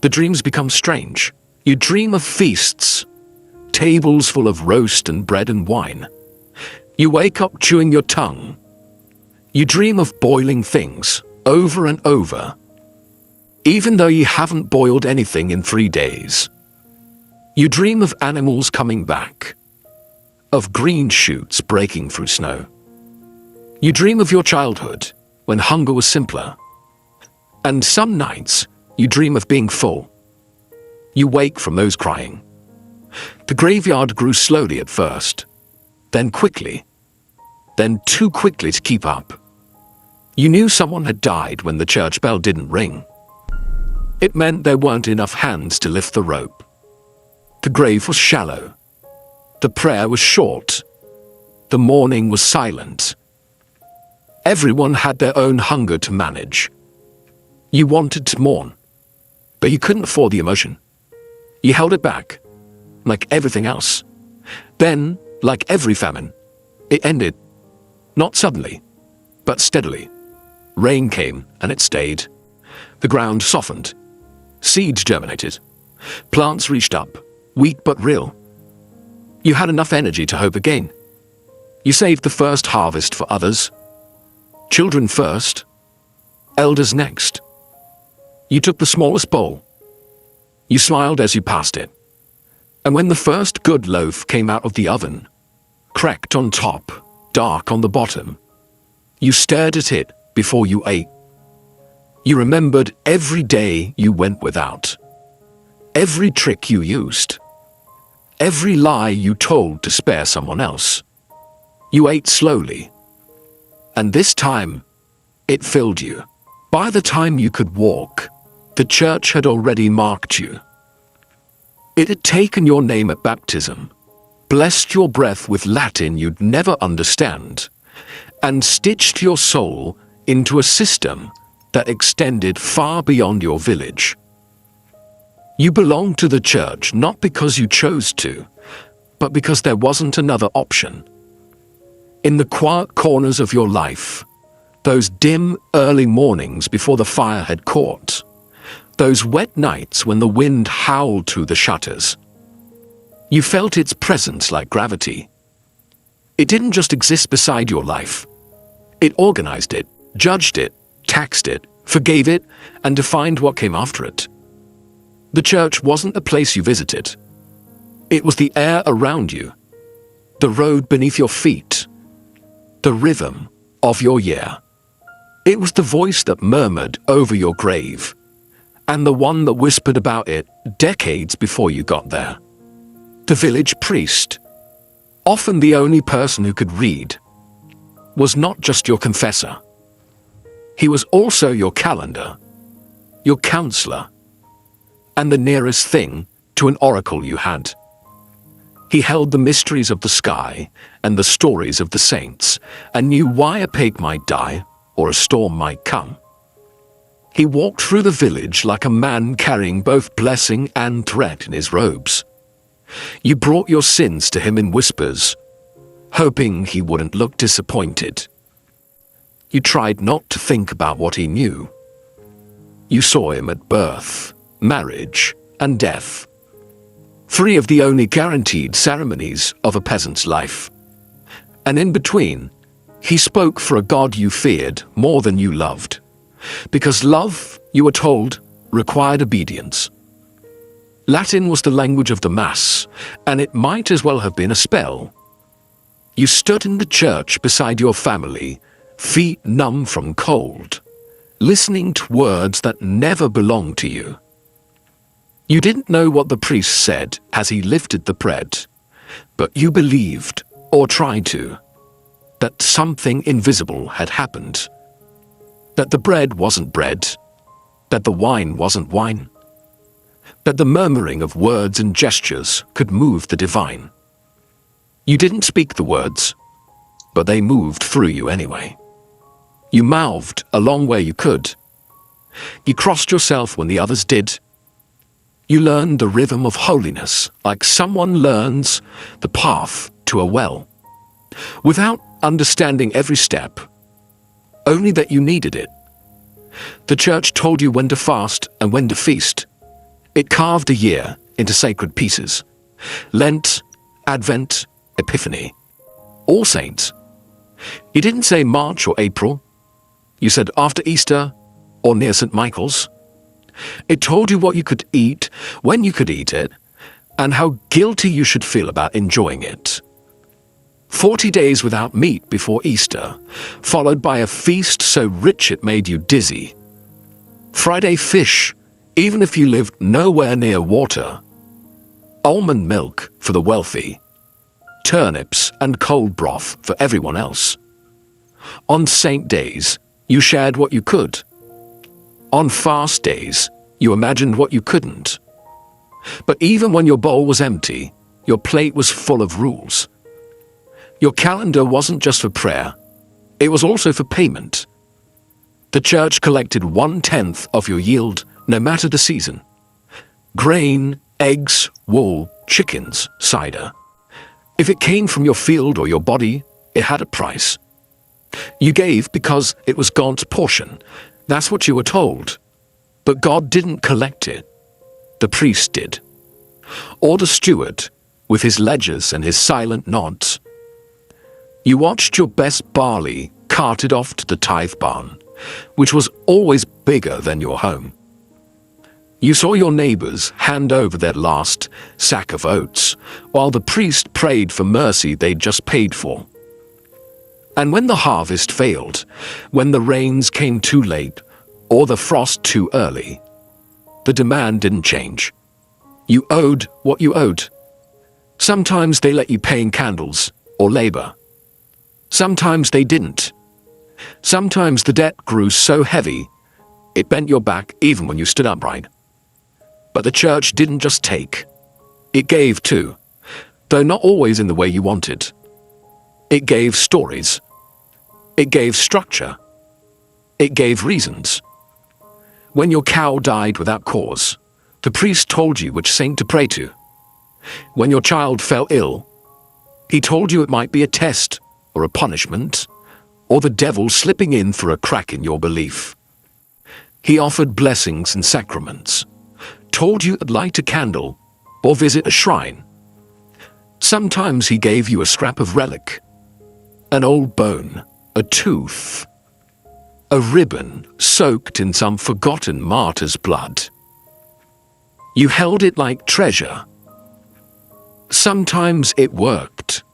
The dreams become strange. You dream of feasts. Tables full of roast and bread and wine. You wake up chewing your tongue. You dream of boiling things over and over, even though you haven't boiled anything in 3 days. You dream of animals coming back, of green shoots breaking through snow. You dream of your childhood, when hunger was simpler. And some nights, you dream of being full. You wake from those crying. The graveyard grew slowly at first, then quickly, then too quickly to keep up. You knew someone had died when the church bell didn't ring. It meant there weren't enough hands to lift the rope. The grave was shallow. The prayer was short. The mourning was silent. Everyone had their own hunger to manage. You wanted to mourn, but you couldn't afford the emotion. You held it back, like everything else. Then, like every famine, it ended. Not suddenly, but steadily. Rain came and it stayed. The ground softened. Seeds germinated. Plants reached up, weak but real. You had enough energy to hope again. You saved the first harvest for others. Children first, elders next. You took the smallest bowl. You smiled as you passed it. And when the first good loaf came out of the oven, cracked on top, dark on the bottom, you stared at it before you ate. You remembered every day you went without, every trick you used, every lie you told to spare someone else. You ate slowly. And this time, it filled you. By the time you could walk, the church had already marked you. It had taken your name at baptism, blessed your breath with Latin you'd never understand, and stitched your soul into a system that extended far beyond your village. You belonged to the church not because you chose to, but because there wasn't another option. In the quiet corners of your life, those dim early mornings before the fire had caught, those wet nights when the wind howled through the shutters, you felt its presence like gravity. It didn't just exist beside your life. It organized it, judged it, taxed it, forgave it, and defined what came after it. The church wasn't a place you visited. It was the air around you, the road beneath your feet, the rhythm of your year. It was the voice that murmured over your grave, and the one that whispered about it decades before you got there. The village priest, often the only person who could read, was not just your confessor. He was also your calendar, your counselor, and the nearest thing to an oracle you had. He held the mysteries of the sky and the stories of the saints, and knew why a pig might die or a storm might come. He walked through the village like a man carrying both blessing and threat in his robes. You brought your sins to him in whispers, hoping he wouldn't look disappointed. You tried not to think about what he knew. You saw him at birth, marriage, and death, free of the only guaranteed ceremonies of a peasant's life. And in between, he spoke for a God you feared more than you loved, because love, you were told, required obedience. Latin was the language of the Mass, and it might as well have been a spell. You stood in the church beside your family, feet numb from cold, listening to words that never belonged to you. You didn't know what the priest said as he lifted the bread, but you believed, or tried to, that something invisible had happened. That the bread wasn't bread, that the wine wasn't wine, that the murmuring of words and gestures could move the divine. You didn't speak the words, but they moved through you anyway. You mouthed along where you could. You crossed yourself when the others did. You learned the rhythm of holiness like someone learns the path to a well, without understanding every step, only that you needed it. The church told you when to fast and when to feast. It carved a year into sacred pieces. Lent, Advent, Epiphany, All Saints. You didn't say March or April. You said after Easter or near St. Michael's. It told you what you could eat, when you could eat it, and how guilty you should feel about enjoying it. 40 days without meat before Easter, followed by a feast so rich it made you dizzy. Friday fish, even if you lived nowhere near water. Almond milk for the wealthy. Turnips and cold broth for everyone else. On saint days, You shared what you could. On fast days, you imagined what you couldn't. But even when your bowl was empty, your plate was full of rules. Your calendar wasn't just for prayer, it was also for payment. The church collected 1/10 of your yield, no matter the season. Grain, eggs, wool, chickens, cider. If it came from your field or your body, it had a price. You gave because it was God's portion. That's what you were told. But God didn't collect it. The priest did. Or the steward, with his ledgers and his silent nods. You watched your best barley carted off to the tithe barn, which was always bigger than your home. You saw your neighbors hand over their last sack of oats, while the priest prayed for mercy they'd just paid for. And when the harvest failed, when the rains came too late, or the frost too early, the demand didn't change. You owed what you owed. Sometimes they let you pay in candles or labor. Sometimes they didn't. Sometimes the debt grew so heavy, it bent your back even when you stood upright. But the church didn't just take. It gave too, though not always in the way you wanted. It gave stories. It gave structure. It gave reasons. When your cow died without cause, the priest told you which saint to pray to. When your child fell ill, he told you it might be a test or a punishment, or the devil slipping in through a crack in your belief. He offered blessings and sacraments, told you to light a candle or visit a shrine. Sometimes he gave you a scrap of relic, an old bone, a tooth, a ribbon soaked in some forgotten martyr's blood. You held it like treasure. Sometimes it worked.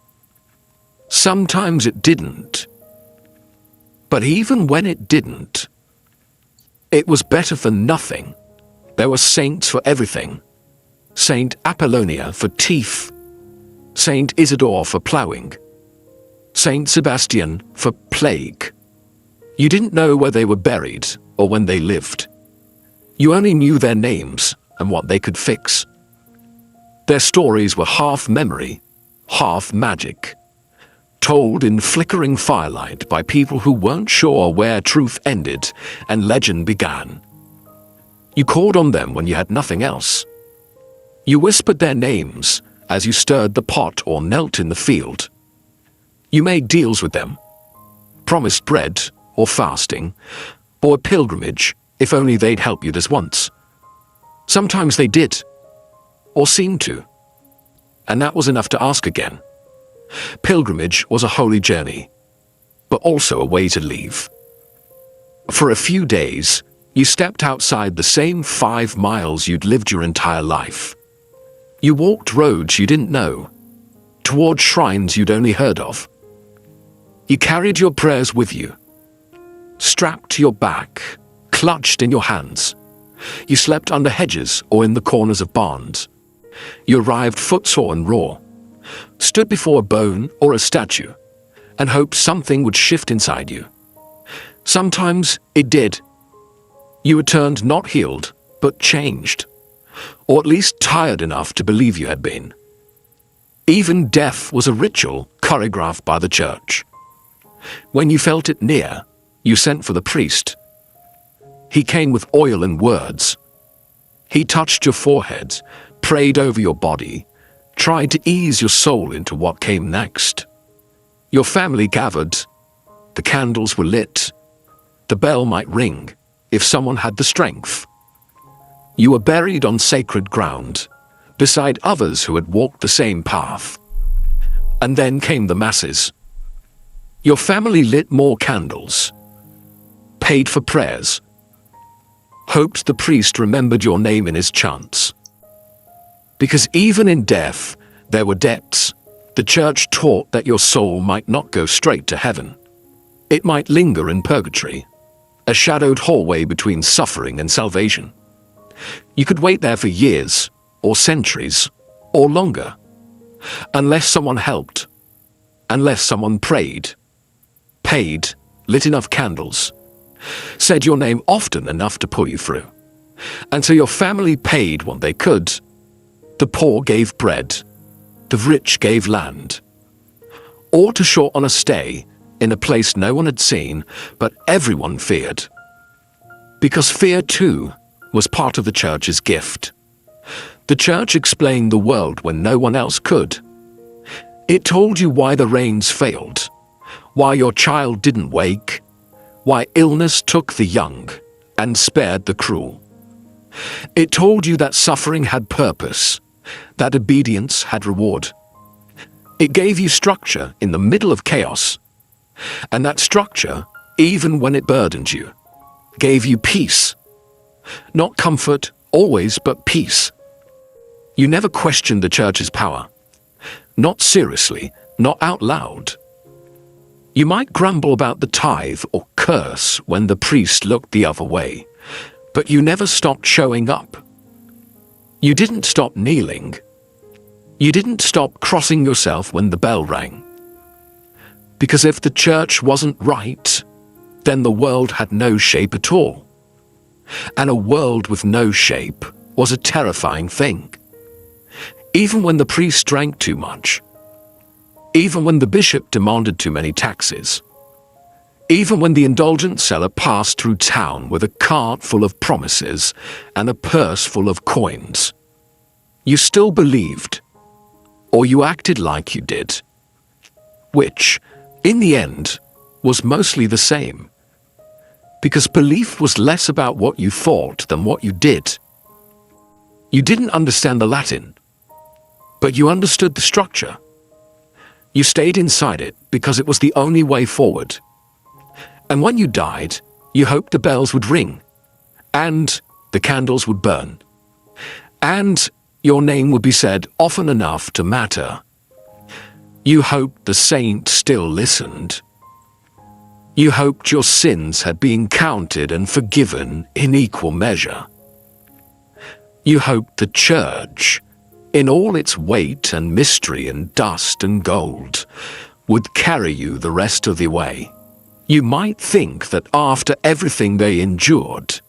Sometimes it didn't. But even when it didn't, it was better for nothing. There were saints for everything. Saint Apollonia for teeth, Saint Isidore for ploughing, Saint Sebastian for plague. You didn't know where they were buried or when they lived. You only knew their names and what they could fix. Their stories were half memory, half magic, told in flickering firelight by people who weren't sure where truth ended and legend began. You called on them when you had nothing else. You whispered their names as you stirred the pot or knelt in the field. You made deals with them, promised bread or fasting, or a pilgrimage if only they'd help you this once. Sometimes they did, or seemed to, and that was enough to ask again. Pilgrimage was a holy journey, but also a way to leave. For a few days, you stepped outside the same 5 miles you'd lived your entire life. You walked roads you didn't know, toward shrines you'd only heard of. You carried your prayers with you, strapped to your back, clutched in your hands. You slept under hedges or in the corners of barns. You arrived footsore and raw, stood before a bone or a statue, and hoped something would shift inside you. Sometimes it did. You returned not healed, but changed, or at least tired enough to believe you had been. Even death was a ritual choreographed by the church. When you felt it near, you sent for the priest. He came with oil and words. He touched your forehead, prayed over your body, tried to ease your soul into what came next. Your family gathered. The candles were lit. The bell might ring, if someone had the strength. You were buried on sacred ground, beside others who had walked the same path. And then came the masses. Your family lit more candles, paid for prayers, hoped the priest remembered your name in his chants. Because even in death, there were depths. The church taught that your soul might not go straight to heaven. It might linger in purgatory, a shadowed hallway between suffering and salvation. You could wait there for years, or centuries, or longer, unless someone helped, unless someone prayed, paid, lit enough candles, said your name often enough to pull you through. And so your family paid what they could. The poor gave bread, the rich gave land. All to short on a stay in a place no one had seen, but everyone feared. Because fear, too, was part of the church's gift. The church explained the world when no one else could. It told you why the rains failed, why your child didn't wake, why illness took the young and spared the cruel. It told you that suffering had purpose, that obedience had reward. It gave you structure in the middle of chaos, and that structure, even when it burdened you, gave you peace. Not comfort, always, but peace. You never questioned the church's power. Not seriously, not out loud. You might grumble about the tithe or curse when the priest looked the other way, but you never stopped showing up. You didn't stop kneeling. You didn't stop crossing yourself when the bell rang. Because if the church wasn't right, then the world had no shape at all. And a world with no shape was a terrifying thing. Even when the priest drank too much, even when the bishop demanded too many taxes, even when the indulgent seller passed through town with a cart full of promises and a purse full of coins, you still believed, or you acted like you did, which, in the end, was mostly the same. Because belief was less about what you thought than what you did. You didn't understand the Latin, but you understood the structure. You stayed inside it because it was the only way forward. And when you died, you hoped the bells would ring, and the candles would burn, and your name would be said often enough to matter. You hoped the saints still listened. You hoped your sins had been counted and forgiven in equal measure. You hoped the church, in all its weight and mystery and dust and gold, would carry you the rest of the way. You might think that after everything they endured,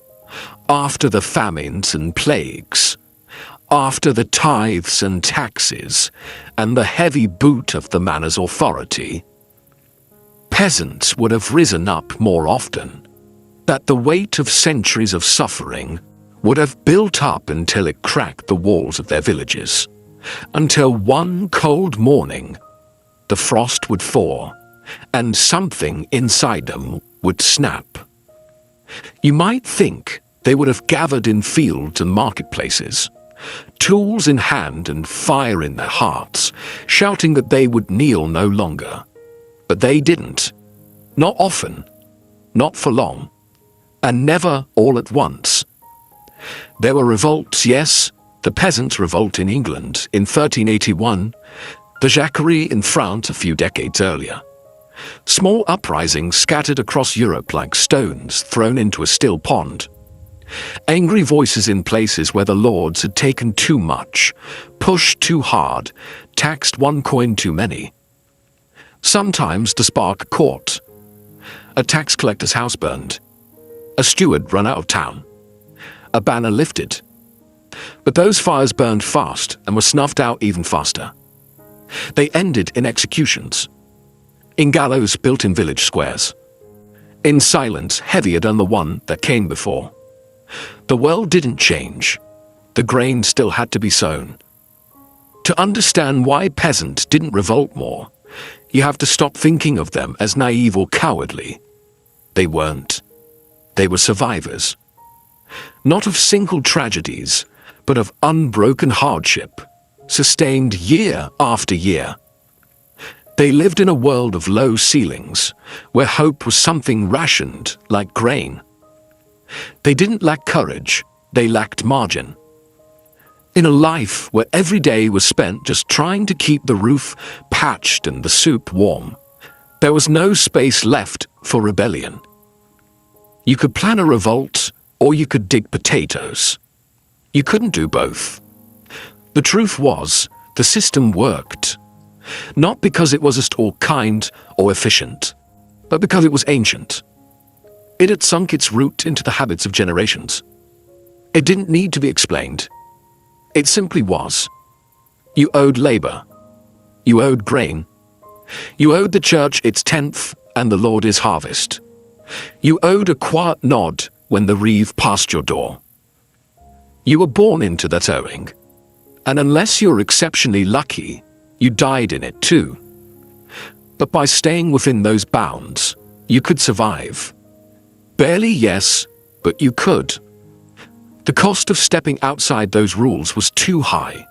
after the famines and plagues, after the tithes and taxes, and the heavy boot of the manor's authority, peasants would have risen up more often, that the weight of centuries of suffering would have built up until it cracked the walls of their villages, until one cold morning the frost would thaw, and something inside them would snap. You might think they would have gathered in fields and marketplaces, tools in hand and fire in their hearts, shouting that they would kneel no longer. But they didn't. Not often, not for long, and never all at once. There were revolts, yes, the Peasants' Revolt in England in 1381, the Jacquerie in France a few decades earlier. Small uprisings scattered across Europe like stones thrown into a still pond. Angry voices in places where the lords had taken too much, pushed too hard, taxed one coin too many. Sometimes the spark caught. A tax collector's house burned. A steward run out of town. A banner lifted. But those fires burned fast and were snuffed out even faster. They ended in executions, in gallows built in village squares, in silence heavier than the one that came before. The world didn't change. The grain still had to be sown. To understand why peasants didn't revolt more, you have to stop thinking of them as naive or cowardly. They weren't. They were survivors. Not of single tragedies, but of unbroken hardship, sustained year after year. They lived in a world of low ceilings, where hope was something rationed like grain. They didn't lack courage, they lacked margin. In a life where every day was spent just trying to keep the roof patched and the soup warm, there was no space left for rebellion. You could plan a revolt, or you could dig potatoes. You couldn't do both. The truth was, the system worked. Not because it was just all kind or efficient, but because it was ancient. It had sunk its root into the habits of generations. It didn't need to be explained. It simply was. You owed labor. You owed grain. You owed the church its tenth and the Lord his harvest. You owed a quiet nod when the reeve passed your door. You were born into that owing, and unless you're exceptionally lucky, you died in it too. But by staying within those bounds, you could survive. Barely, yes, but you could. The cost of stepping outside those rules was too high.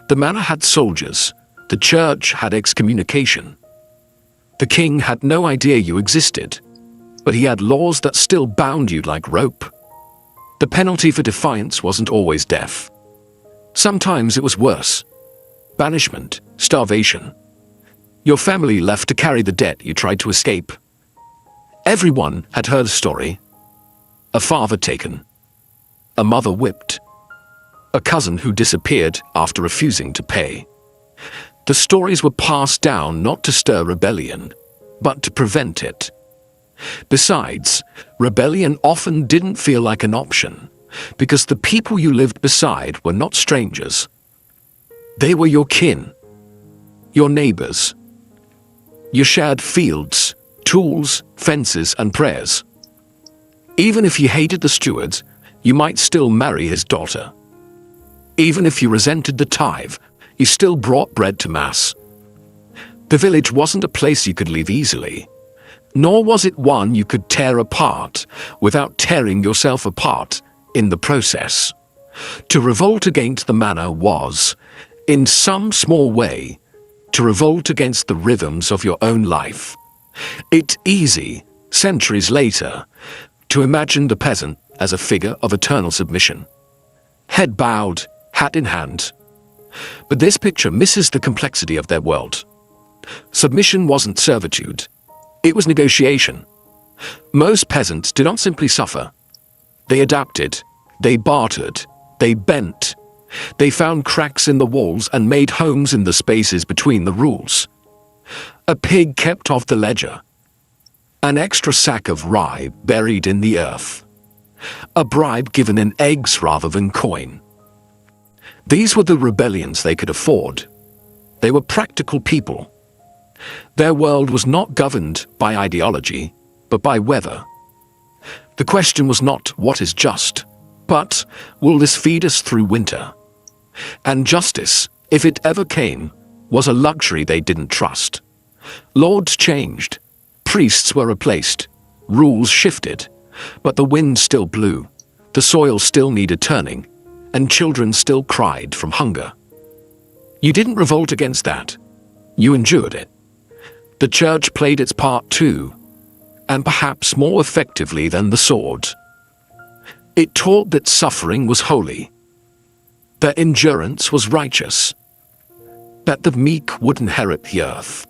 The manor had soldiers, the church had excommunication. The king had no idea you existed, but he had laws that still bound you like rope. The penalty for defiance wasn't always death. Sometimes it was worse. Banishment, starvation. Your family left to carry the debt you tried to escape. Everyone had heard a story. A father taken. A mother whipped. A cousin who disappeared after refusing to pay. The stories were passed down not to stir rebellion, but to prevent it. Besides, rebellion often didn't feel like an option, because the people you lived beside were not strangers. They were your kin, your neighbors. You shared fields, tools, fences, and prayers. Even if you hated the steward, you might still marry his daughter. Even if you resented the tithe, you still brought bread to mass. The village wasn't a place you could leave easily, nor was it one you could tear apart without tearing yourself apart in the process. To revolt against the manor was, in some small way, to revolt against the rhythms of your own life. It's easy, centuries later, to imagine the peasant as a figure of eternal submission. Head bowed, hat in hand. But this picture misses the complexity of their world. Submission wasn't servitude. It was negotiation. Most peasants did not simply suffer. They adapted, they bartered, they bent. They found cracks in the walls and made homes in the spaces between the rules. A pig kept off the ledger. An extra sack of rye buried in the earth. A bribe given in eggs rather than coin. These were the rebellions they could afford. They were practical people. Their world was not governed by ideology, but by weather. The question was not what is just, but will this feed us through winter? And justice, if it ever came, was a luxury they didn't trust. Lords changed, priests were replaced, rules shifted, but the wind still blew, the soil still needed turning, and children still cried from hunger. You didn't revolt against that. You endured it. The church played its part too, and perhaps more effectively than the sword. It taught that suffering was holy, that endurance was righteous, that the meek would inherit the earth,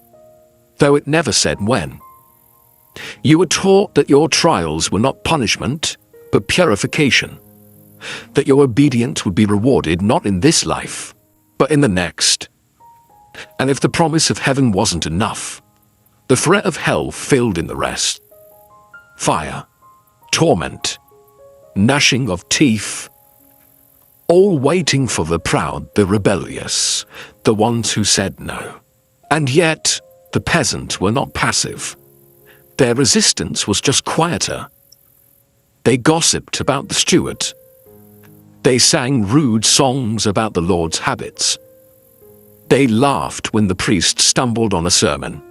though it never said when. You were taught that your trials were not punishment, but purification, that your obedience would be rewarded not in this life, but in the next. And if the promise of heaven wasn't enough, the threat of hell filled in the rest. Fire, torment, gnashing of teeth, all waiting for the proud, the rebellious, the ones who said no. And yet, the peasants were not passive. Their resistance was just quieter. They gossiped about the steward. They sang rude songs about the Lord's habits. They laughed when the priest stumbled on a sermon.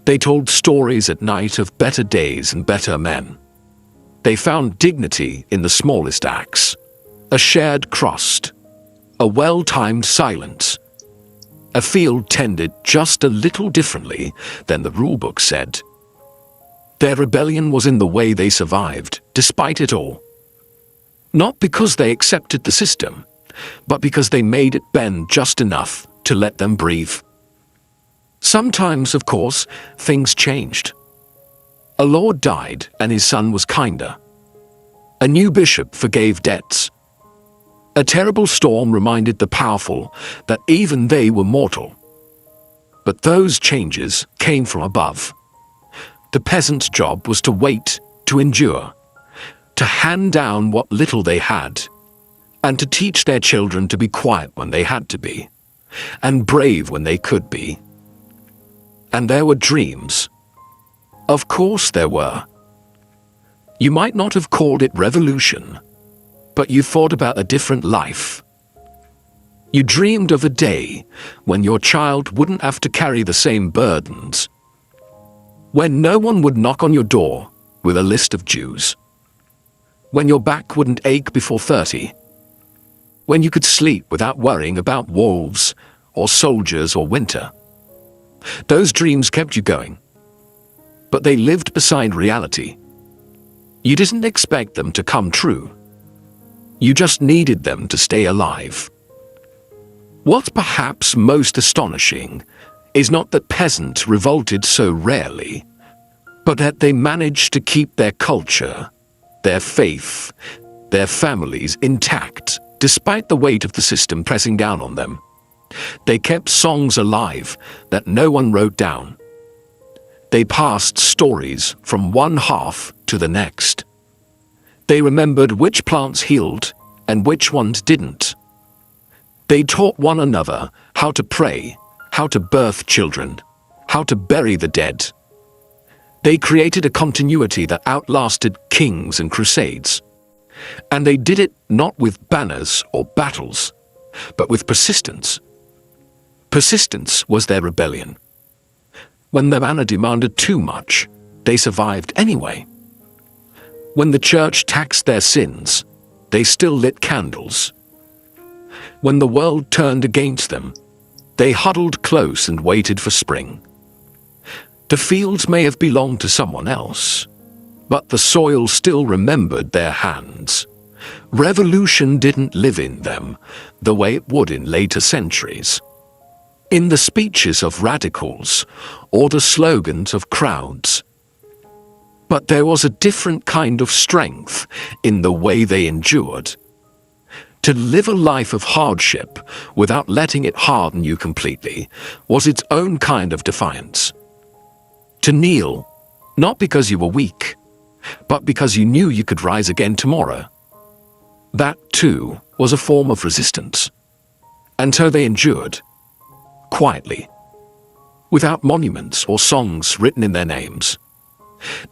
They told stories at night of better days and better men. They found dignity in the smallest acts. A shared crust, a well-timed silence, a field tended just a little differently than the rulebook said. Their rebellion was in the way they survived, despite it all. Not because they accepted the system, but because they made it bend just enough to let them breathe. Sometimes, of course, things changed. A lord died and his son was kinder. A new bishop forgave debts. A terrible storm reminded the powerful that even they were mortal. But those changes came from above. The peasant's job was to wait to endure, to hand down what little they had, and to teach their children to be quiet when they had to be, and brave when they could be. And there were dreams. Of course there were. You might not have called it revolution, but you thought about a different life. You dreamed of a day when your child wouldn't have to carry the same burdens, when no one would knock on your door with a list of dues, when your back wouldn't ache before 30, when you could sleep without worrying about wolves or soldiers or winter. Those dreams kept you going, but they lived beside reality. You didn't expect them to come true. You just needed them to stay alive. What's perhaps most astonishing is not that peasants revolted so rarely, but that they managed to keep their culture, their faith, their families intact, despite the weight of the system pressing down on them. They kept songs alive that no one wrote down. They passed stories from one half to the next. They remembered which plants healed and which ones didn't. They taught one another how to pray, how to birth children, how to bury the dead. They created a continuity that outlasted kings and crusades. And they did it not with banners or battles, but with persistence. Persistence was their rebellion. When the manna demanded too much, they survived anyway. When the church taxed their sins, they still lit candles. When the world turned against them, they huddled close and waited for spring. The fields may have belonged to someone else, but the soil still remembered their hands. Revolution didn't live in them the way it would in later centuries, in the speeches of radicals or the slogans of crowds. But there was a different kind of strength in the way they endured. To live a life of hardship without letting it harden you completely was its own kind of defiance. To kneel, not because you were weak, but because you knew you could rise again tomorrow. That, too, was a form of resistance. And so they endured, quietly, without monuments or songs written in their names.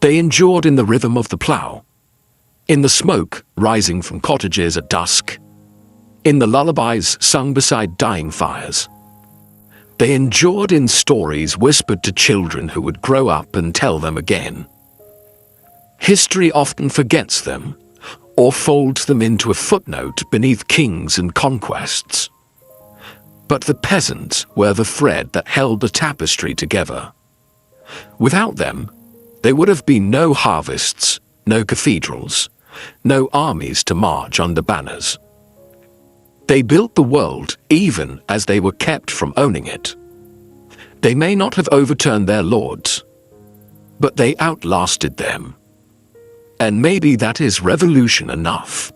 They endured in the rhythm of the plough, in the smoke rising from cottages at dusk, in the lullabies sung beside dying fires. They endured in stories whispered to children who would grow up and tell them again. History often forgets them, or folds them into a footnote beneath kings and conquests. But the peasants were the thread that held the tapestry together. Without them, there would have been no harvests, no cathedrals, no armies to march under banners. They built the world even as they were kept from owning it. They may not have overturned their lords, but they outlasted them. And maybe that is revolution enough.